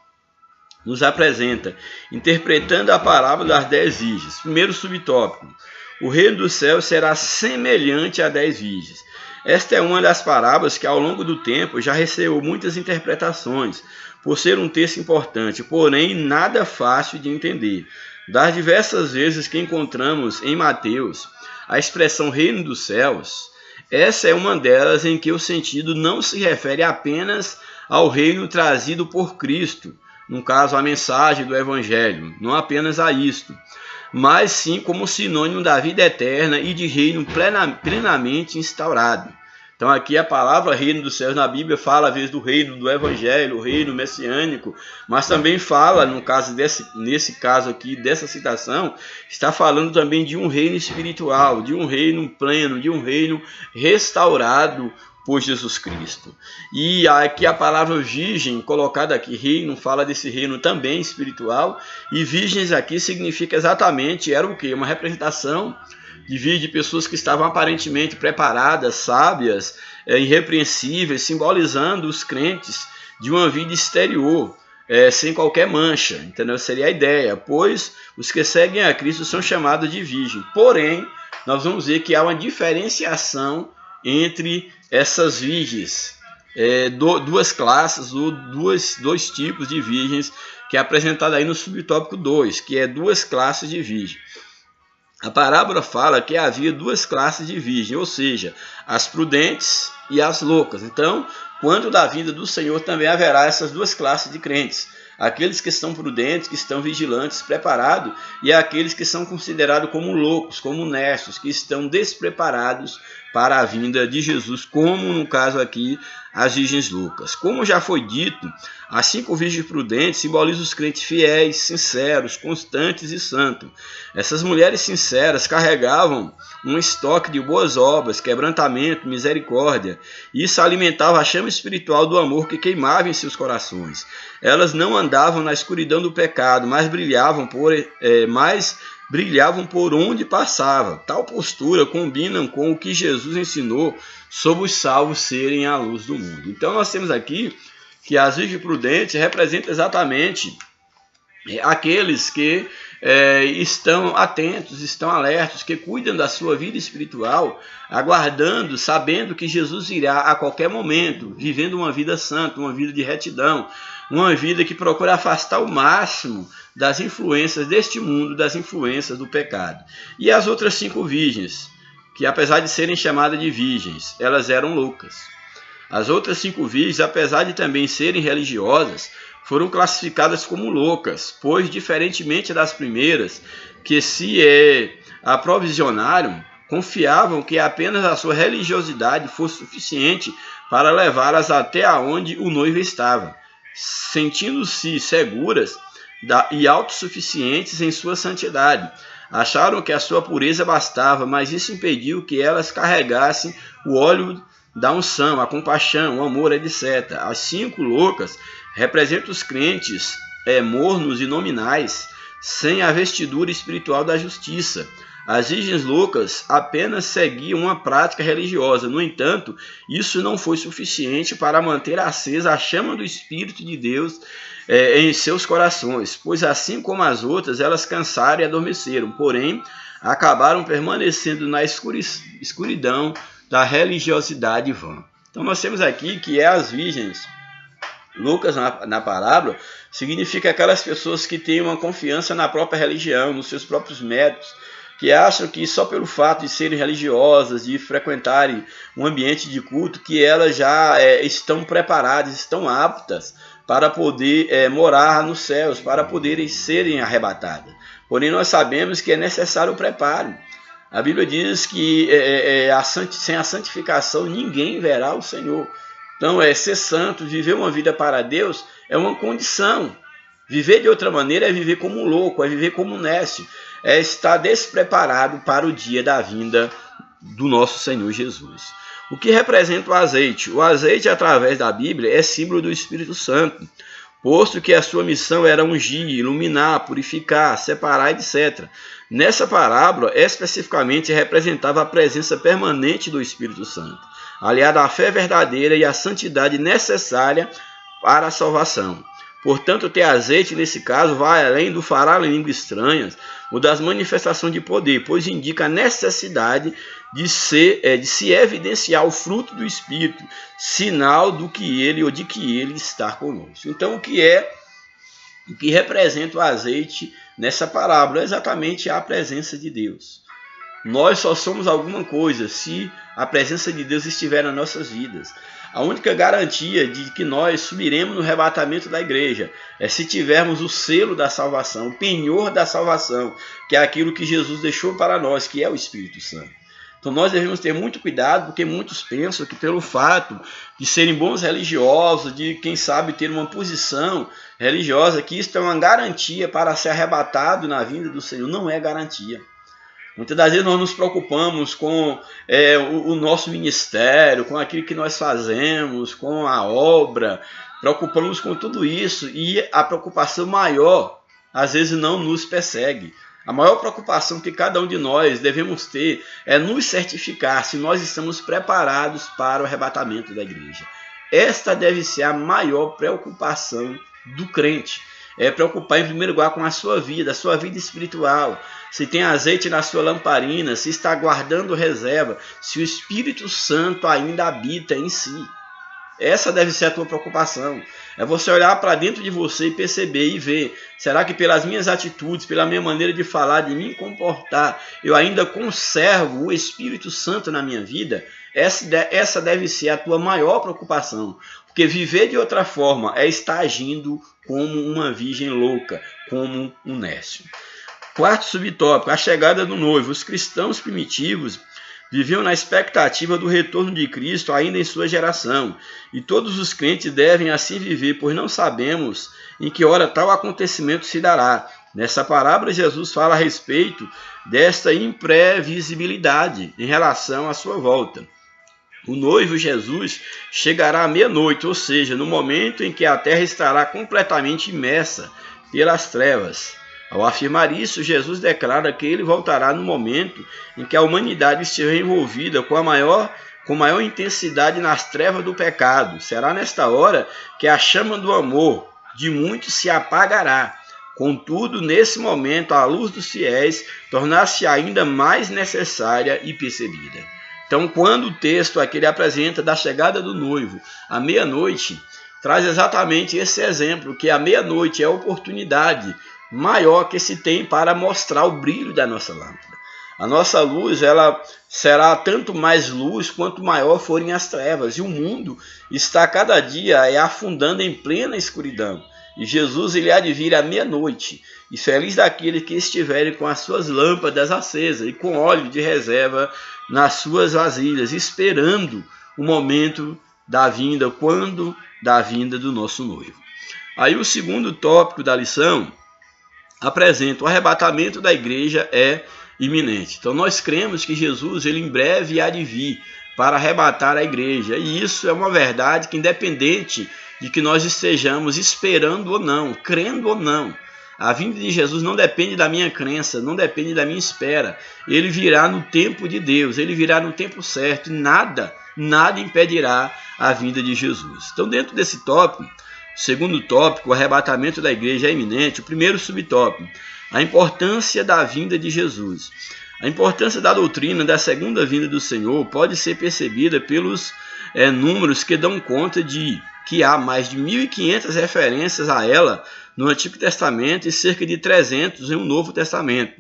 nos apresenta interpretando a parábola das 10 virgens. Primeiro subtópico: o reino dos céus será semelhante a 10 virgens. Esta é uma das parábolas que ao longo do tempo já recebeu muitas interpretações, por ser um texto importante, porém nada fácil de entender. Das diversas vezes que encontramos em Mateus a expressão reino dos céus, essa é uma delas em que o sentido não se refere apenas ao reino trazido por Cristo, no caso a mensagem do Evangelho, não apenas a isto, mas sim como sinônimo da vida eterna e de reino plenamente instaurado. Então aqui a palavra reino dos céus na Bíblia fala às vezes do reino do Evangelho, o reino messiânico, mas também fala, nesse caso aqui, dessa citação, está falando também de um reino espiritual, de um reino pleno, de um reino restaurado por Jesus Cristo. E aqui a palavra virgem, colocada aqui, reino, fala desse reino também espiritual, e virgens aqui significa exatamente, era o quê? Uma representação de pessoas que estavam aparentemente preparadas, sábias, irrepreensíveis, simbolizando os crentes de uma vida exterior, sem qualquer mancha, entendeu? Seria a ideia, pois os que seguem a Cristo são chamados de virgem. Porém, nós vamos ver que há uma diferenciação entre essas virgens, duas classes ou dois tipos de virgens, que é apresentado aí no subtópico 2, que é duas classes de virgem. A parábola fala que havia duas classes de virgem, ou seja, as prudentes e as loucas. Então, quando da vinda do Senhor também haverá essas duas classes de crentes. Aqueles que estão prudentes, que estão vigilantes, preparados, e aqueles que são considerados como loucos, como nestos, que estão despreparados para a vinda de Jesus, como no caso aqui as virgens loucas. Como já foi dito, as 5 virgens prudentes simbolizam os crentes fiéis, sinceros, constantes e santos. Essas mulheres sinceras carregavam um estoque de boas obras, quebrantamento, misericórdia. Isso alimentava a chama espiritual do amor que queimava em seus corações. Elas não andavam na escuridão do pecado, mas brilhavam por onde passava. Tal postura combina com o que Jesus ensinou sobre os salvos serem a luz do mundo. Então nós temos aqui que as virgens prudentes representam exatamente aqueles que estão atentos, estão alertos, que cuidam da sua vida espiritual, aguardando, sabendo que Jesus irá a qualquer momento, vivendo uma vida santa, uma vida de retidão, uma vida que procura afastar o máximo das influências deste mundo, das influências do pecado. E as outras 5 virgens, que apesar de serem chamadas de virgens, elas eram loucas. As outras 5 virgens, apesar de também serem religiosas, foram classificadas como loucas, pois, diferentemente das primeiras, que se aprovisionaram, confiavam que apenas a sua religiosidade fosse suficiente para levá-las até onde o noivo estava, sentindo-se seguras e autossuficientes em sua santidade. Acharam que a sua pureza bastava, mas isso impediu que elas carregassem o óleo da unção, a compaixão, o amor, etc. As 5 loucas representam os crentes mornos e nominais, sem a vestidura espiritual da justiça. As virgens loucas apenas seguiam uma prática religiosa. No entanto, isso não foi suficiente para manter acesa a chama do Espírito de Deus em seus corações, pois assim como as outras, elas cansaram e adormeceram, porém, acabaram permanecendo na escuridão da religiosidade vã. Então nós temos aqui que as virgens loucas na parábola significa aquelas pessoas que têm uma confiança na própria religião, nos seus próprios méritos, que acham que só pelo fato de serem religiosas, de frequentarem um ambiente de culto, que elas já estão preparadas, estão aptas para poder morar nos céus, para poderem serem arrebatadas. Porém, nós sabemos que é necessário o preparo. A Bíblia diz que sem a santificação ninguém verá o Senhor. Então, ser santo, viver uma vida para Deus, é uma condição. Viver de outra maneira é viver como um louco, é viver como um nécio, é estar despreparado para o dia da vinda do nosso Senhor Jesus. O que representa o azeite? O azeite, através da Bíblia, é símbolo do Espírito Santo, posto que a sua missão era ungir, iluminar, purificar, separar, etc. Nessa parábola, especificamente, representava a presença permanente do Espírito Santo, aliada à fé verdadeira e à santidade necessária para a salvação. Portanto, ter azeite, nesse caso, vai além do falar em línguas estranhas ou das manifestações de poder, pois indica a necessidade de se evidenciar o fruto do Espírito, sinal de que ele está conosco. Então, o que representa o azeite nessa parábola é exatamente a presença de Deus. Nós só somos alguma coisa se a presença de Deus estiver nas nossas vidas. A única garantia de que nós subiremos no arrebatamento da igreja é se tivermos o selo da salvação, o penhor da salvação, que é aquilo que Jesus deixou para nós, que é o Espírito Santo. Então nós devemos ter muito cuidado, porque muitos pensam que pelo fato de serem bons religiosos, de quem sabe ter uma posição religiosa, que isso é uma garantia para ser arrebatado na vinda do Senhor. Não é garantia. Muitas das vezes nós nos preocupamos com o nosso ministério, com aquilo que nós fazemos, com a obra, preocupamos com tudo isso, e a preocupação maior às vezes não nos persegue. A maior preocupação que cada um de nós devemos ter é nos certificar se nós estamos preparados para o arrebatamento da igreja. Esta deve ser a maior preocupação do crente. É preocupar em primeiro lugar com a sua vida espiritual. Se tem azeite na sua lamparina, se está guardando reserva, se o Espírito Santo ainda habita em si. Essa deve ser a tua preocupação. É você olhar para dentro de você e perceber e ver, será que pelas minhas atitudes, pela minha maneira de falar, de me comportar, eu ainda conservo o Espírito Santo na minha vida? Essa deve ser a tua maior preocupação. Porque viver de outra forma é estar agindo como uma virgem louca, como um nécio. Quarto subtópico, a chegada do noivo. Os cristãos primitivos viviam na expectativa do retorno de Cristo ainda em sua geração. E todos os crentes devem assim viver, pois não sabemos em que hora tal acontecimento se dará. Nessa parábola, Jesus fala a respeito desta imprevisibilidade em relação à sua volta. O noivo Jesus chegará à meia-noite, ou seja, no momento em que a terra estará completamente imersa pelas trevas. Ao afirmar isso, Jesus declara que ele voltará no momento em que a humanidade estiver envolvida com maior intensidade nas trevas do pecado. Será nesta hora que a chama do amor de muitos se apagará. Contudo, nesse momento, a luz dos fiéis tornar-se ainda mais necessária e percebida. Então, quando o texto aqui ele apresenta da chegada do noivo à meia-noite, traz exatamente esse exemplo, que a meia-noite é a oportunidade maior que se tem para mostrar o brilho da nossa lâmpada. A nossa luz ela será tanto mais luz quanto maior forem as trevas. E o mundo está cada dia afundando em plena escuridão. E Jesus ele há de vir à meia-noite. E feliz daqueles que estiverem com as suas lâmpadas acesas e com óleo de reserva nas suas vasilhas, esperando o momento da vinda, quando da vinda do nosso noivo. Aí o segundo tópico da lição, apresenta o arrebatamento da igreja é iminente. Então nós cremos que Jesus ele em breve há de vir para arrebatar a igreja. E isso é uma verdade que, independente de que nós estejamos esperando ou não, crendo ou não, a vinda de Jesus não depende da minha crença, não depende da minha espera. Ele virá no tempo de Deus, ele virá no tempo certo e nada impedirá a vinda de Jesus. Então, dentro desse tópico, o segundo tópico, o arrebatamento da igreja é iminente, o primeiro subtópico, a importância da vinda de Jesus. A importância da doutrina da segunda vinda do Senhor pode ser percebida pelos números que dão conta de que há mais de 1.500 referências a ela no Antigo Testamento e cerca de 300 em um Novo Testamento,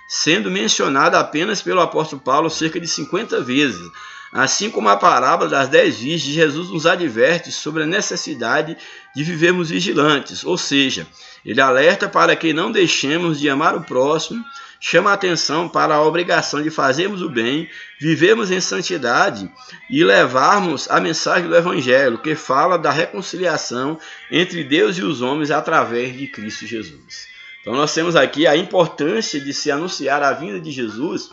sendo mencionada apenas pelo apóstolo Paulo cerca de 50 vezes. Assim como a parábola das 10 virgens, Jesus nos adverte sobre a necessidade de vivermos vigilantes, ou seja, ele alerta para que não deixemos de amar o próximo, chama a atenção para a obrigação de fazermos o bem, vivermos em santidade e levarmos a mensagem do Evangelho, que fala da reconciliação entre Deus e os homens através de Cristo Jesus. Então nós temos aqui a importância de se anunciar a vinda de Jesus,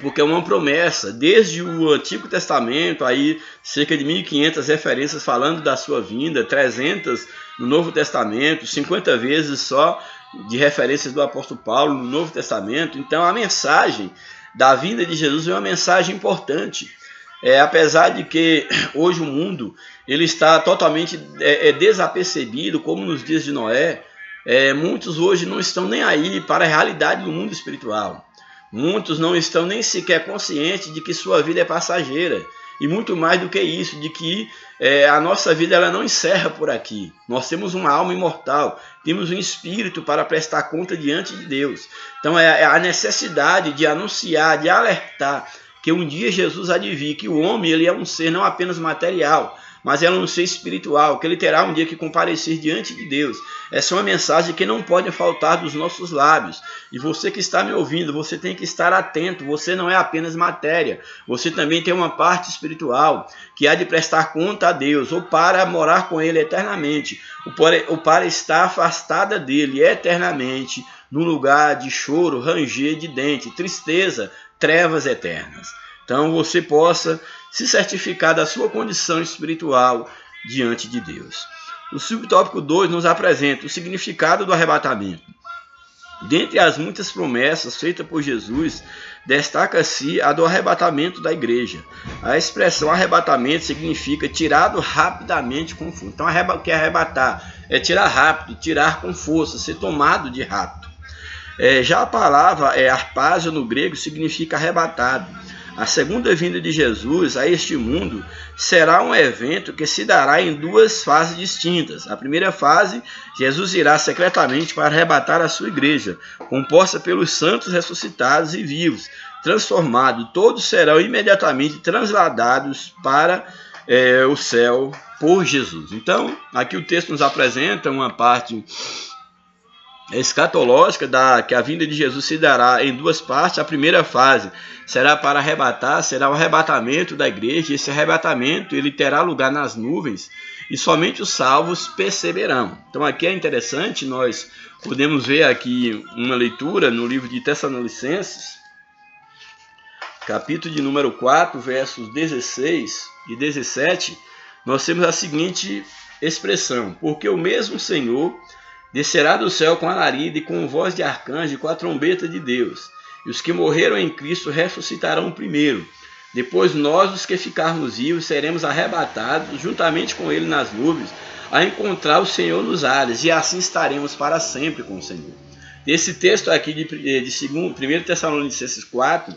porque é uma promessa, desde o Antigo Testamento, aí cerca de 1.500 referências falando da sua vinda, 300 no Novo Testamento, 50 vezes só de referências do apóstolo Paulo no Novo Testamento. Então a mensagem da vinda de Jesus é uma mensagem importante. Apesar de que hoje o mundo ele está totalmente desapercebido, como nos dias de Noé, muitos hoje não estão nem aí para a realidade do mundo espiritual. Muitos não estão nem sequer conscientes de que sua vida é passageira. E muito mais do que isso, de que a nossa vida ela não encerra por aqui. Nós temos uma alma imortal, temos um espírito para prestar conta diante de Deus. Então é a necessidade de anunciar, de alertar que um dia Jesus há de vir, que o homem ele é um ser não apenas material, mas é um ser espiritual, que ele terá um dia que comparecer diante de Deus. Essa é uma mensagem que não pode faltar dos nossos lábios. E você que está me ouvindo, você tem que estar atento. Você não é apenas matéria. Você também tem uma parte espiritual que há de prestar conta a Deus, ou para morar com Ele eternamente, ou para estar afastada dEle eternamente, num lugar de choro, ranger de dente, tristeza, trevas eternas. Então você possa se certificar da sua condição espiritual diante de Deus. O subtópico 2 nos apresenta o significado do arrebatamento. Dentre as muitas promessas feitas por Jesus, destaca-se a do arrebatamento da igreja. A expressão arrebatamento significa tirado rapidamente com força. Então, que arrebatar é tirar rápido, tirar com força, ser tomado de rápido. Já a palavra harpásio no grego significa arrebatado. A segunda vinda de Jesus a este mundo será um evento que se dará em duas fases distintas. A primeira fase, Jesus irá secretamente para arrebatar a sua igreja, composta pelos santos ressuscitados e vivos, transformados. Todos serão imediatamente transladados para o céu por Jesus. Então, aqui o texto nos apresenta uma parte escatológica que a vinda de Jesus se dará em duas partes. A primeira fase será para arrebatar, será o arrebatamento da igreja. Esse arrebatamento ele terá lugar nas nuvens e somente os salvos perceberão. Então aqui é interessante, nós podemos ver aqui uma leitura no livro de Tessalonicenses, capítulo de número 4, versos 16 e 17, nós temos a seguinte expressão: porque o mesmo Senhor descerá do céu com alarido e com voz de arcanjo e com a trombeta de Deus. E os que morreram em Cristo ressuscitarão primeiro. Depois nós, os que ficarmos vivos, seremos arrebatados juntamente com Ele nas nuvens, a encontrar o Senhor nos ares, e assim estaremos para sempre com o Senhor. Esse texto aqui de 1 Tessalonicenses 4,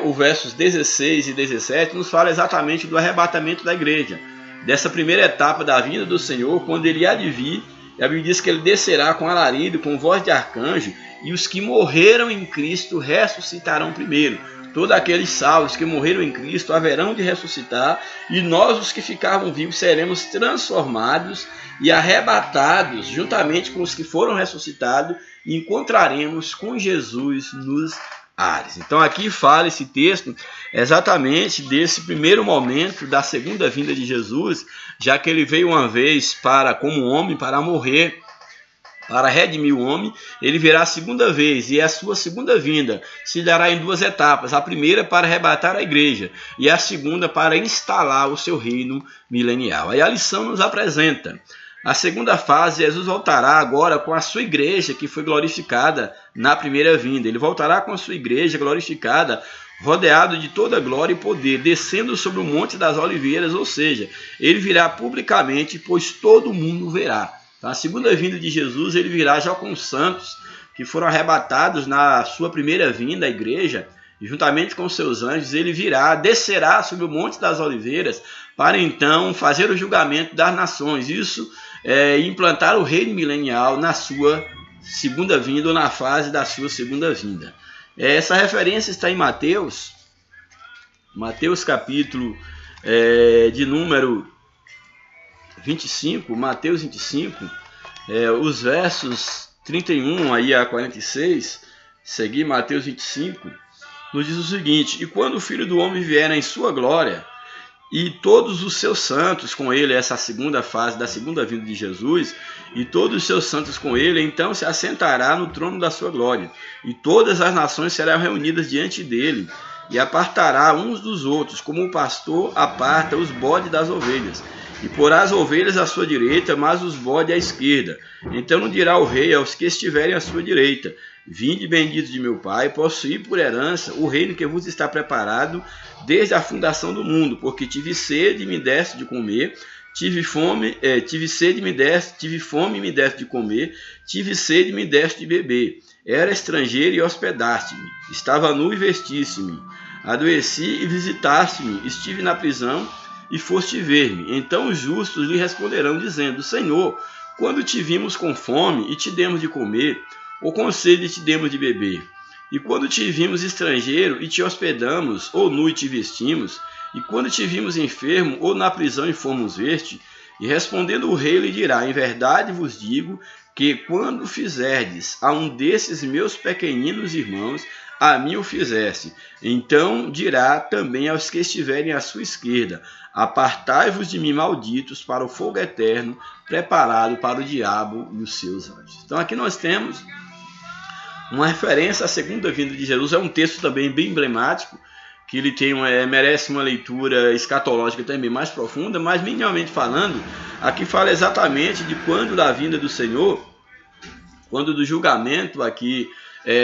o versos 16 e 17, nos fala exatamente do arrebatamento da igreja, dessa primeira etapa da vinda do Senhor, quando Ele há de vir. E a Bíblia diz que ele descerá com alarido, com voz de arcanjo, e os que morreram em Cristo ressuscitarão primeiro. Todos aqueles salvos que morreram em Cristo haverão de ressuscitar, e nós, os que ficavam vivos, seremos transformados e arrebatados, juntamente com os que foram ressuscitados, e encontraremos com Jesus nos ares. Então aqui fala esse texto exatamente desse primeiro momento da segunda vinda de Jesus, já que ele veio uma vez como homem para morrer para redimir o homem, ele virá a segunda vez, e a sua segunda vinda se dará em duas etapas. A primeira para arrebatar a igreja, e a segunda para instalar o seu reino milenial. Aí a lição nos apresenta: a segunda fase, Jesus voltará agora com a sua igreja, que foi glorificada na primeira vinda. Ele voltará com a sua igreja glorificada, rodeado de toda glória e poder, descendo sobre o Monte das Oliveiras, ou seja, ele virá publicamente, pois todo mundo verá. Então, a segunda vinda de Jesus, ele virá já com os santos que foram arrebatados na sua primeira vinda à igreja, e juntamente com seus anjos, ele virá, descerá sobre o Monte das Oliveiras, para então fazer o julgamento das nações. Isso é implantar o reino milenial na sua segunda vinda, ou na fase da sua segunda vinda. Essa referência está em Mateus capítulo de número 25, Mateus 25, os versos 31 aí a 46, seguir Mateus 25, nos diz o seguinte: e quando o Filho do Homem vier em sua glória, e todos os seus santos com ele, essa segunda fase da segunda vinda de Jesus, e todos os seus santos com ele, então se assentará no trono da sua glória, e todas as nações serão reunidas diante dele, e apartará uns dos outros, como o pastor aparta os bodes das ovelhas, e porá as ovelhas à sua direita, mas os bodes à esquerda. Então não dirá o rei aos que estiverem à sua direita: vinde benditos de meu Pai, possuí por herança o reino que vos está preparado desde a fundação do mundo, porque tive sede e me deste de comer, tive fome e me deste de comer, tive sede e me deste de beber, era estrangeiro e hospedaste-me, estava nu e vestiste-me, adoeci e visitaste-me, estive na prisão e foste ver-me. Então os justos lhe responderão, dizendo: Senhor, quando te vimos com fome e te demos de comer, ou com sede e te demos de beber? E quando te vimos estrangeiro e te hospedamos, ou nu e te vestimos? E quando te vimos enfermo, ou na prisão e fomos ver-te? E respondendo o rei lhe dirá: em verdade vos digo que quando fizerdes a um desses meus pequeninos irmãos, a mim o fizeste. Então dirá também aos que estiverem à sua esquerda: apartai-vos de mim, malditos, para o fogo eterno, preparado para o diabo e os seus anjos. Então aqui nós temos uma referência à segunda vinda de Jesus. É um texto também bem emblemático, que ele tem merece uma leitura escatológica também mais profunda, mas minimamente falando, aqui fala exatamente de quando da vinda do Senhor, quando do julgamento aqui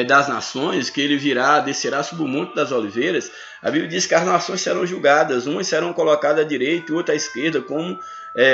das nações, que ele virá, descerá sobre o Monte das Oliveiras. A Bíblia diz que as nações serão julgadas, umas serão colocadas à direita e outras à esquerda, como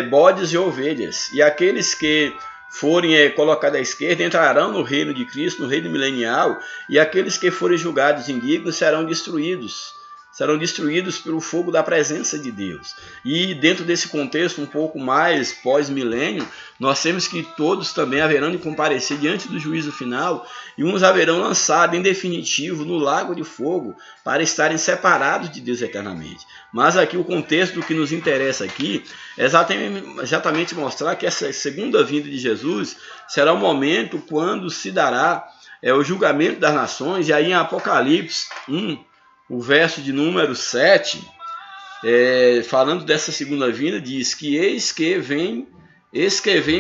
bodes e ovelhas, e aqueles que forem colocados à esquerda entrarão no reino de Cristo, no reino milenial, e aqueles que forem julgados indignos serão destruídos pelo fogo da presença de Deus. E dentro desse contexto um pouco mais pós-milênio, nós temos que todos também haverão de comparecer diante do juízo final, e uns haverão lançado em definitivo no lago de fogo, para estarem separados de Deus eternamente. Mas aqui o contexto do que nos interessa aqui é exatamente mostrar que essa segunda vinda de Jesus será o momento quando se dará o julgamento das nações. E aí em Apocalipse 1, o verso de número 7, falando dessa segunda vinda, diz que eis que vem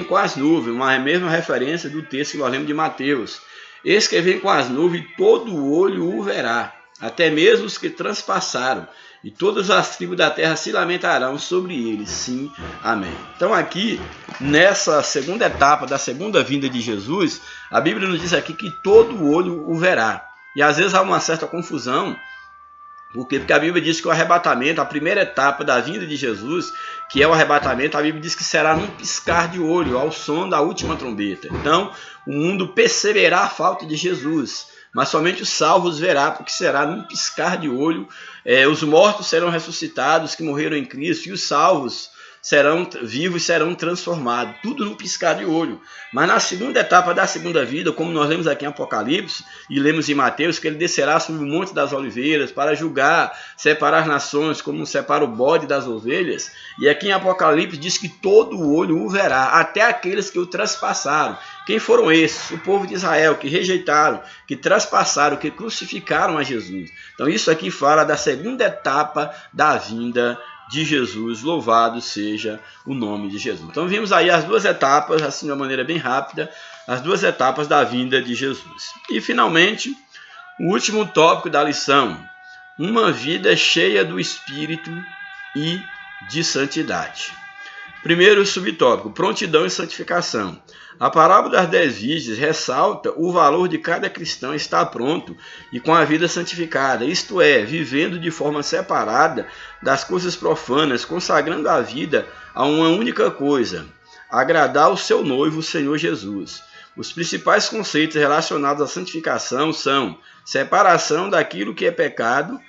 com as nuvens, uma mesma referência do texto que nós lemos de Mateus. Eis que vem com as nuvens, e todo olho o verá, até mesmo os que transpassaram, e todas as tribos da terra se lamentarão sobre ele. Sim, amém. Então aqui, nessa segunda etapa da segunda vinda de Jesus, a Bíblia nos diz aqui que todo olho o verá. E às vezes há uma certa confusão. Por quê? Porque a Bíblia diz que o arrebatamento, a primeira etapa da vinda de Jesus, que é o arrebatamento, a Bíblia diz que será num piscar de olho, ao som da última trombeta. Então, o mundo perceberá a falta de Jesus, mas somente os salvos verá, porque será num piscar de olho. Os mortos serão ressuscitados, que morreram em Cristo, e os salvos serão vivos, serão transformados, tudo num piscar de olho. Mas na segunda etapa da segunda vida, como nós lemos aqui em Apocalipse e lemos em Mateus, que ele descerá sobre o Monte das Oliveiras para julgar, separar as nações, como separa o bode das ovelhas. E aqui em Apocalipse diz que todo o olho o verá, até aqueles que o traspassaram. Quem foram esses? O povo de Israel, que rejeitaram, que traspassaram, que crucificaram a Jesus. Então isso aqui fala da segunda etapa da vinda de Jesus. Louvado seja o nome de Jesus. Então vimos aí as duas etapas, assim de uma maneira bem rápida, as duas etapas da vinda de Jesus. E finalmente, o último tópico da lição: uma vida cheia do Espírito e de santidade. Primeiro subtópico: prontidão e santificação. A parábola das 10 virgens ressalta o valor de cada cristão estar pronto e com a vida santificada, isto é, vivendo de forma separada das coisas profanas, consagrando a vida a uma única coisa: agradar o seu noivo, o Senhor Jesus. Os principais conceitos relacionados à santificação são separação daquilo que é pecado,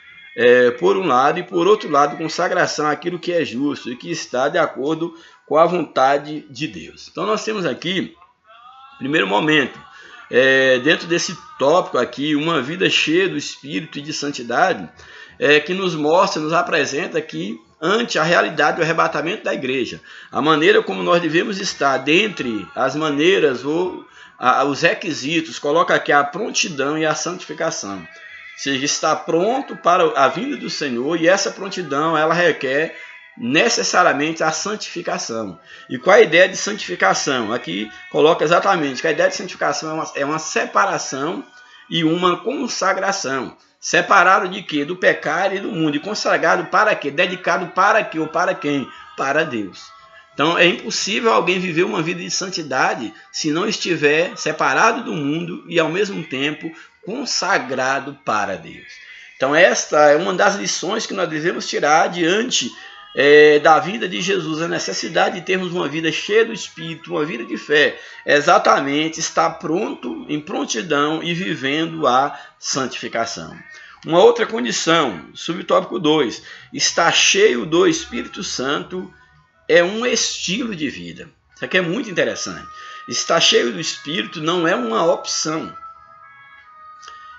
por um lado, e por outro lado, consagração àquilo que é justo e que está de acordo com a vontade de Deus. Então nós temos aqui, primeiro momento, dentro desse tópico aqui, uma vida cheia do Espírito e de santidade, que nos mostra, nos apresenta aqui ante a realidade do arrebatamento da igreja, a maneira como nós devemos estar dentre as maneiras ou os requisitos, coloca aqui a prontidão e a santificação. Ou seja, está pronto para a vinda do Senhor, e essa prontidão ela requer necessariamente a santificação. E qual a ideia de santificação? Aqui coloca exatamente que a ideia de santificação é uma separação e uma consagração. Separado de quê? Do pecado e do mundo. E consagrado para quê? Dedicado para quê ou para quem? Para Deus. Então é impossível alguém viver uma vida de santidade se não estiver separado do mundo e ao mesmo tempo consagrado para Deus. Então esta é uma das lições que nós devemos tirar diante da vida de Jesus, a necessidade de termos uma vida cheia do Espírito, uma vida de fé, exatamente estar pronto, em prontidão e vivendo a santificação. Uma outra condição, subtópico 2, estar cheio do Espírito Santo é um estilo de vida. Isso aqui é muito interessante. Estar cheio do Espírito não é uma opção.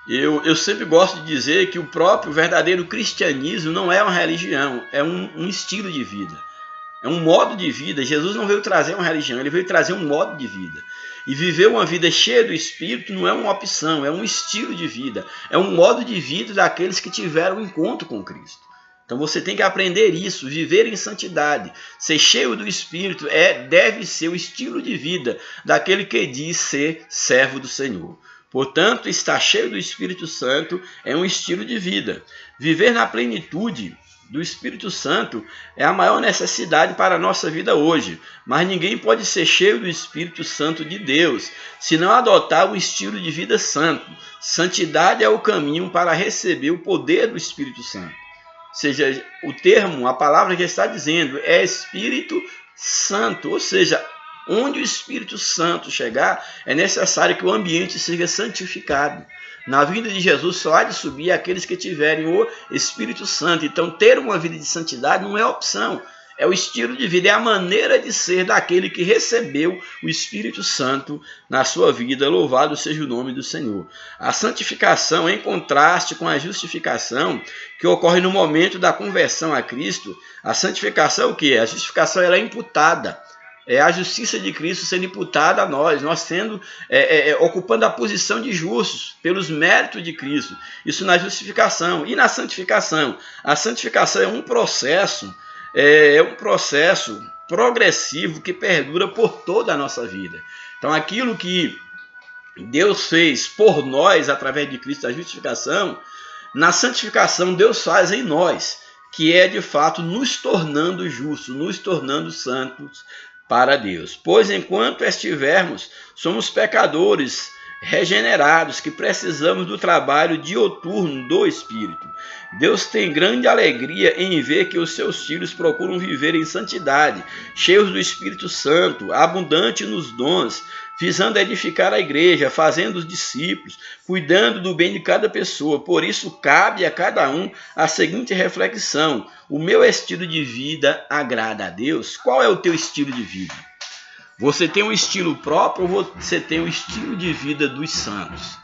Eu sempre gosto de dizer que o próprio verdadeiro cristianismo não é uma religião, é um estilo de vida. É um modo de vida. Jesus não veio trazer uma religião, ele veio trazer um modo de vida. E viver uma vida cheia do Espírito não é uma opção, é um estilo de vida. É um modo de vida daqueles que tiveram um encontro com Cristo. Então você tem que aprender isso, viver em santidade. Ser cheio do Espírito deve ser o estilo de vida daquele que diz ser servo do Senhor. Portanto, estar cheio do Espírito Santo é um estilo de vida. Viver na plenitude do Espírito Santo é a maior necessidade para a nossa vida hoje. Mas ninguém pode ser cheio do Espírito Santo de Deus se não adotar um estilo de vida santo. Santidade é o caminho para receber o poder do Espírito Santo. Ou seja, a palavra que está dizendo é Espírito Santo, ou seja, onde o Espírito Santo chegar, é necessário que o ambiente seja santificado. Na vinda de Jesus só há de subir aqueles que tiverem o Espírito Santo. Então, ter uma vida de santidade não é opção, é o estilo de vida, é a maneira de ser daquele que recebeu o Espírito Santo na sua vida. Louvado seja o nome do Senhor. A santificação, em contraste com a justificação, que ocorre no momento da conversão a Cristo, a santificação o que é? A justificação ela é imputada. É a justiça de Cristo sendo imputada a nós sendo ocupando a posição de justos pelos méritos de Cristo. Isso na justificação. E na santificação? A santificação é um processo progressivo que perdura por toda a nossa vida. Então aquilo que Deus fez por nós através de Cristo, a justificação, na santificação Deus faz em nós, que é de fato nos tornando justos, nos tornando santos para Deus. Pois enquanto estivermos, somos pecadores regenerados, que precisamos do trabalho dioturno do Espírito. Deus tem grande alegria em ver que os seus filhos procuram viver em santidade, cheios do Espírito Santo, abundante nos dons, visando edificar a igreja, fazendo os discípulos, cuidando do bem de cada pessoa. Por isso, cabe a cada um a seguinte reflexão: o meu estilo de vida agrada a Deus? Qual é o teu estilo de vida? Você tem um estilo próprio ou você tem um estilo de vida dos santos?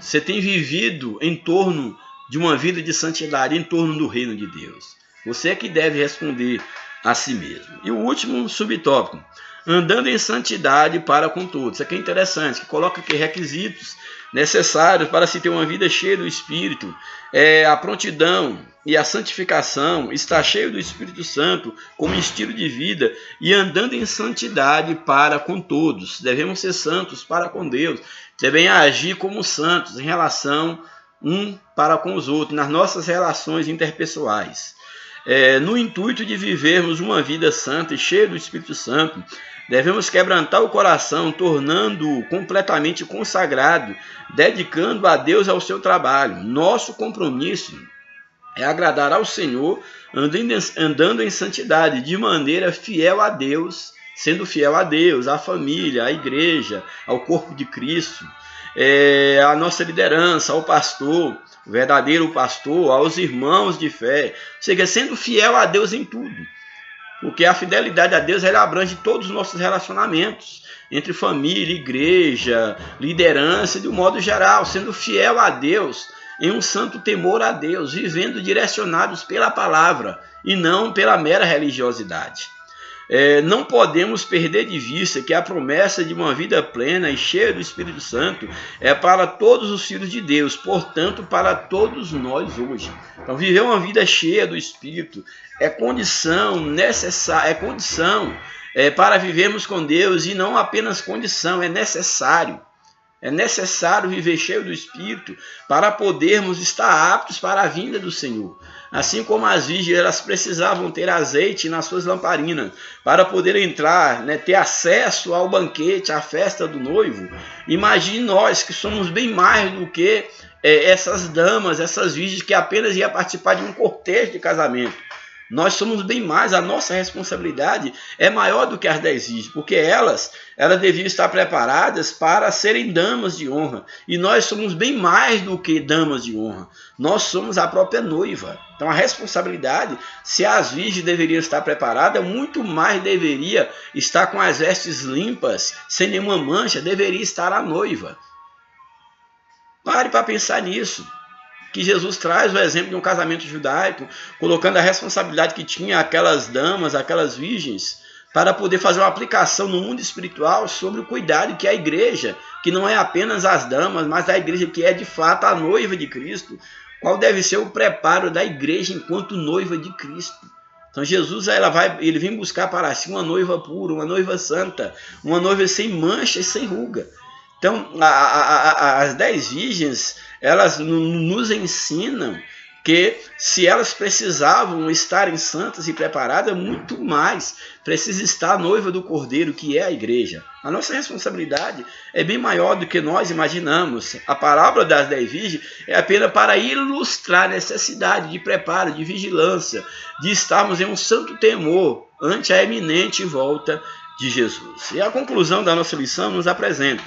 Você tem vivido em torno de uma vida de santidade, em torno do reino de Deus? Você é que deve responder a si mesmo. E o último subtópico: andando em santidade para com todos. Isso aqui é interessante, que coloca aqui requisitos necessários para se ter uma vida cheia do Espírito. A prontidão e a santificação, estar cheio do Espírito Santo como estilo de vida e andando em santidade para com todos. Devemos ser santos para com Deus, devemos agir como santos em relação para com os outros, nas nossas relações interpessoais. No intuito de vivermos uma vida santa e cheia do Espírito Santo, devemos quebrantar o coração, tornando-o completamente consagrado, dedicando a Deus ao seu trabalho. Nosso compromisso é agradar ao Senhor, andando em santidade, de maneira fiel a Deus, sendo fiel a Deus, à família, à igreja, ao corpo de Cristo, à nossa liderança, ao pastor, o verdadeiro pastor, aos irmãos de fé, ou seja, sendo fiel a Deus em tudo. Porque a fidelidade a Deus ela abrange todos os nossos relacionamentos, entre família, igreja, liderança, de um modo geral, sendo fiel a Deus, em um santo temor a Deus, vivendo direcionados pela palavra e não pela mera religiosidade. Não podemos perder de vista que a promessa de uma vida plena e cheia do Espírito Santo é para todos os filhos de Deus, portanto, para todos nós hoje. Então, viver uma vida cheia do Espírito é condição necessária, para vivermos com Deus, e não apenas condição, é necessário. É necessário viver cheio do Espírito para podermos estar aptos para a vinda do Senhor. Assim como as virgens elas precisavam ter azeite nas suas lamparinas para poder entrar, ter acesso ao banquete, à festa do noivo. Imagine nós que somos bem mais do que essas damas, essas virgens que apenas iam participar de um cortejo de casamento. Nós somos bem mais, a nossa responsabilidade é maior do que as 10 virgens, porque elas deviam estar preparadas para serem damas de honra. E nós somos bem mais do que damas de honra. Nós somos a própria noiva. Então a responsabilidade, se as virgens deveriam estar preparadas, muito mais deveria estar com as vestes limpas, sem nenhuma mancha, deveria estar a noiva. Pare para pensar nisso. Que Jesus traz o exemplo de um casamento judaico, colocando a responsabilidade que tinha aquelas damas, aquelas virgens, para poder fazer uma aplicação no mundo espiritual sobre o cuidado que a igreja, que não é apenas as damas, mas a igreja que é de fato a noiva de Cristo, qual deve ser o preparo da igreja enquanto noiva de Cristo. Então Jesus ele vem buscar para si uma noiva pura, uma noiva santa, uma noiva sem mancha e sem ruga. Então as 10 virgens, elas nos ensinam que se elas precisavam estarem santas e preparadas, muito mais precisa estar a noiva do Cordeiro, que é a igreja. A nossa responsabilidade é bem maior do que nós imaginamos. A parábola das 10 virgens é apenas para ilustrar a necessidade de preparo, de vigilância, de estarmos em um santo temor ante a iminente volta de Jesus. E a conclusão da nossa lição nos apresenta: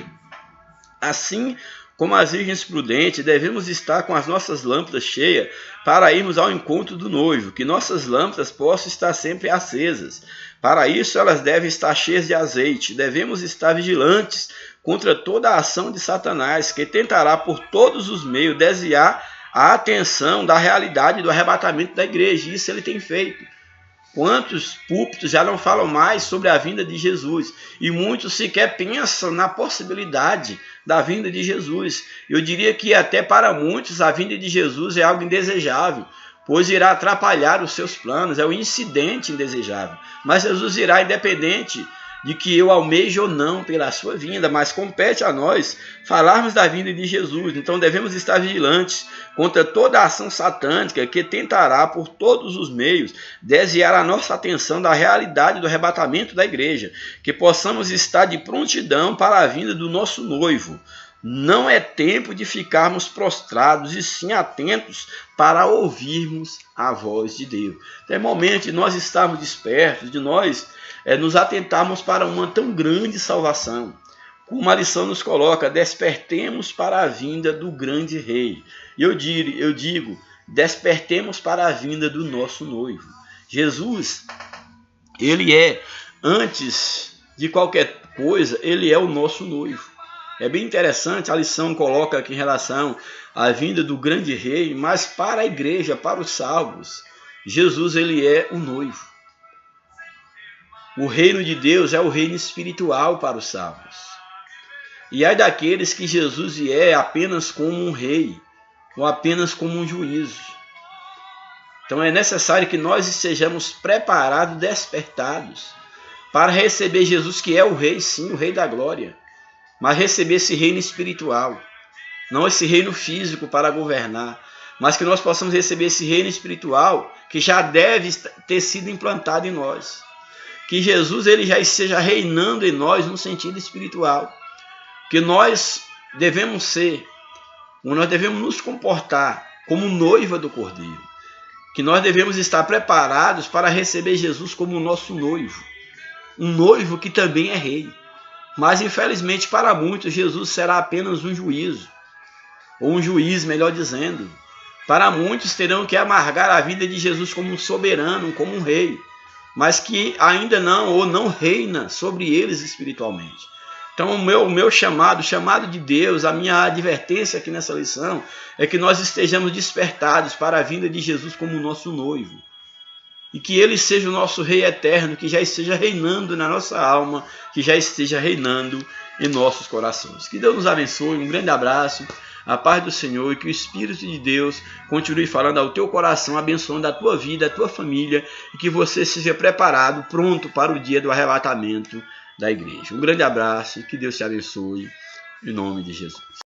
assim como as virgens prudentes, devemos estar com as nossas lâmpadas cheias para irmos ao encontro do noivo, que nossas lâmpadas possam estar sempre acesas. Para isso, elas devem estar cheias de azeite. Devemos estar vigilantes contra toda a ação de Satanás, que tentará por todos os meios desviar a atenção da realidade do arrebatamento da igreja. Isso ele tem feito. Quantos púlpitos já não falam mais sobre a vinda de Jesus? E muitos sequer pensam na possibilidade da vinda de Jesus. Eu diria que até para muitos a vinda de Jesus é algo indesejável, pois irá atrapalhar os seus planos, é um incidente indesejável. Mas Jesus irá independente de que eu almeje ou não pela sua vinda, mas compete a nós falarmos da vinda de Jesus. Então devemos estar vigilantes contra toda a ação satânica que tentará por todos os meios desviar a nossa atenção da realidade do arrebatamento da igreja, que possamos estar de prontidão para a vinda do nosso noivo. Não é tempo de ficarmos prostrados, e sim atentos para ouvirmos a voz de Deus. É momento de nós estarmos despertos, de nós nos atentarmos para uma tão grande salvação. Como a lição nos coloca, despertemos para a vinda do grande rei. E eu digo, despertemos para a vinda do nosso noivo. Jesus, ele é, antes de qualquer coisa, ele é o nosso noivo. É bem interessante, a lição coloca aqui em relação à vinda do grande rei, mas para a igreja, para os salvos, Jesus ele é o noivo. O reino de Deus é o reino espiritual para os salvos. E ai daqueles que Jesus vier apenas como um rei, ou apenas como um juízo. Então é necessário que nós estejamos preparados, despertados, para receber Jesus, que é o Rei, sim, o Rei da glória, mas receber esse reino espiritual, não esse reino físico para governar, mas que nós possamos receber esse reino espiritual que já deve ter sido implantado em nós. Que Jesus ele já esteja reinando em nós no sentido espiritual. Que nós devemos nos comportar como noiva do Cordeiro. Que nós devemos estar preparados para receber Jesus como nosso noivo. Um noivo que também é rei. Mas infelizmente para muitos Jesus será apenas um juízo. Ou um juiz, melhor dizendo. Para muitos terão que amargar a vida de Jesus como um soberano, como um rei, mas que ainda não reina sobre eles espiritualmente. Então o meu chamado de Deus, a minha advertência aqui nessa lição, é que nós estejamos despertados para a vinda de Jesus como nosso noivo. E que ele seja o nosso rei eterno, que já esteja reinando na nossa alma, que já esteja reinando em nossos corações. Que Deus nos abençoe, um grande abraço. A paz do Senhor e que o Espírito de Deus continue falando ao teu coração, abençoando a tua vida, a tua família e que você seja preparado, pronto para o dia do arrebatamento da igreja. Um grande abraço e que Deus te abençoe em nome de Jesus.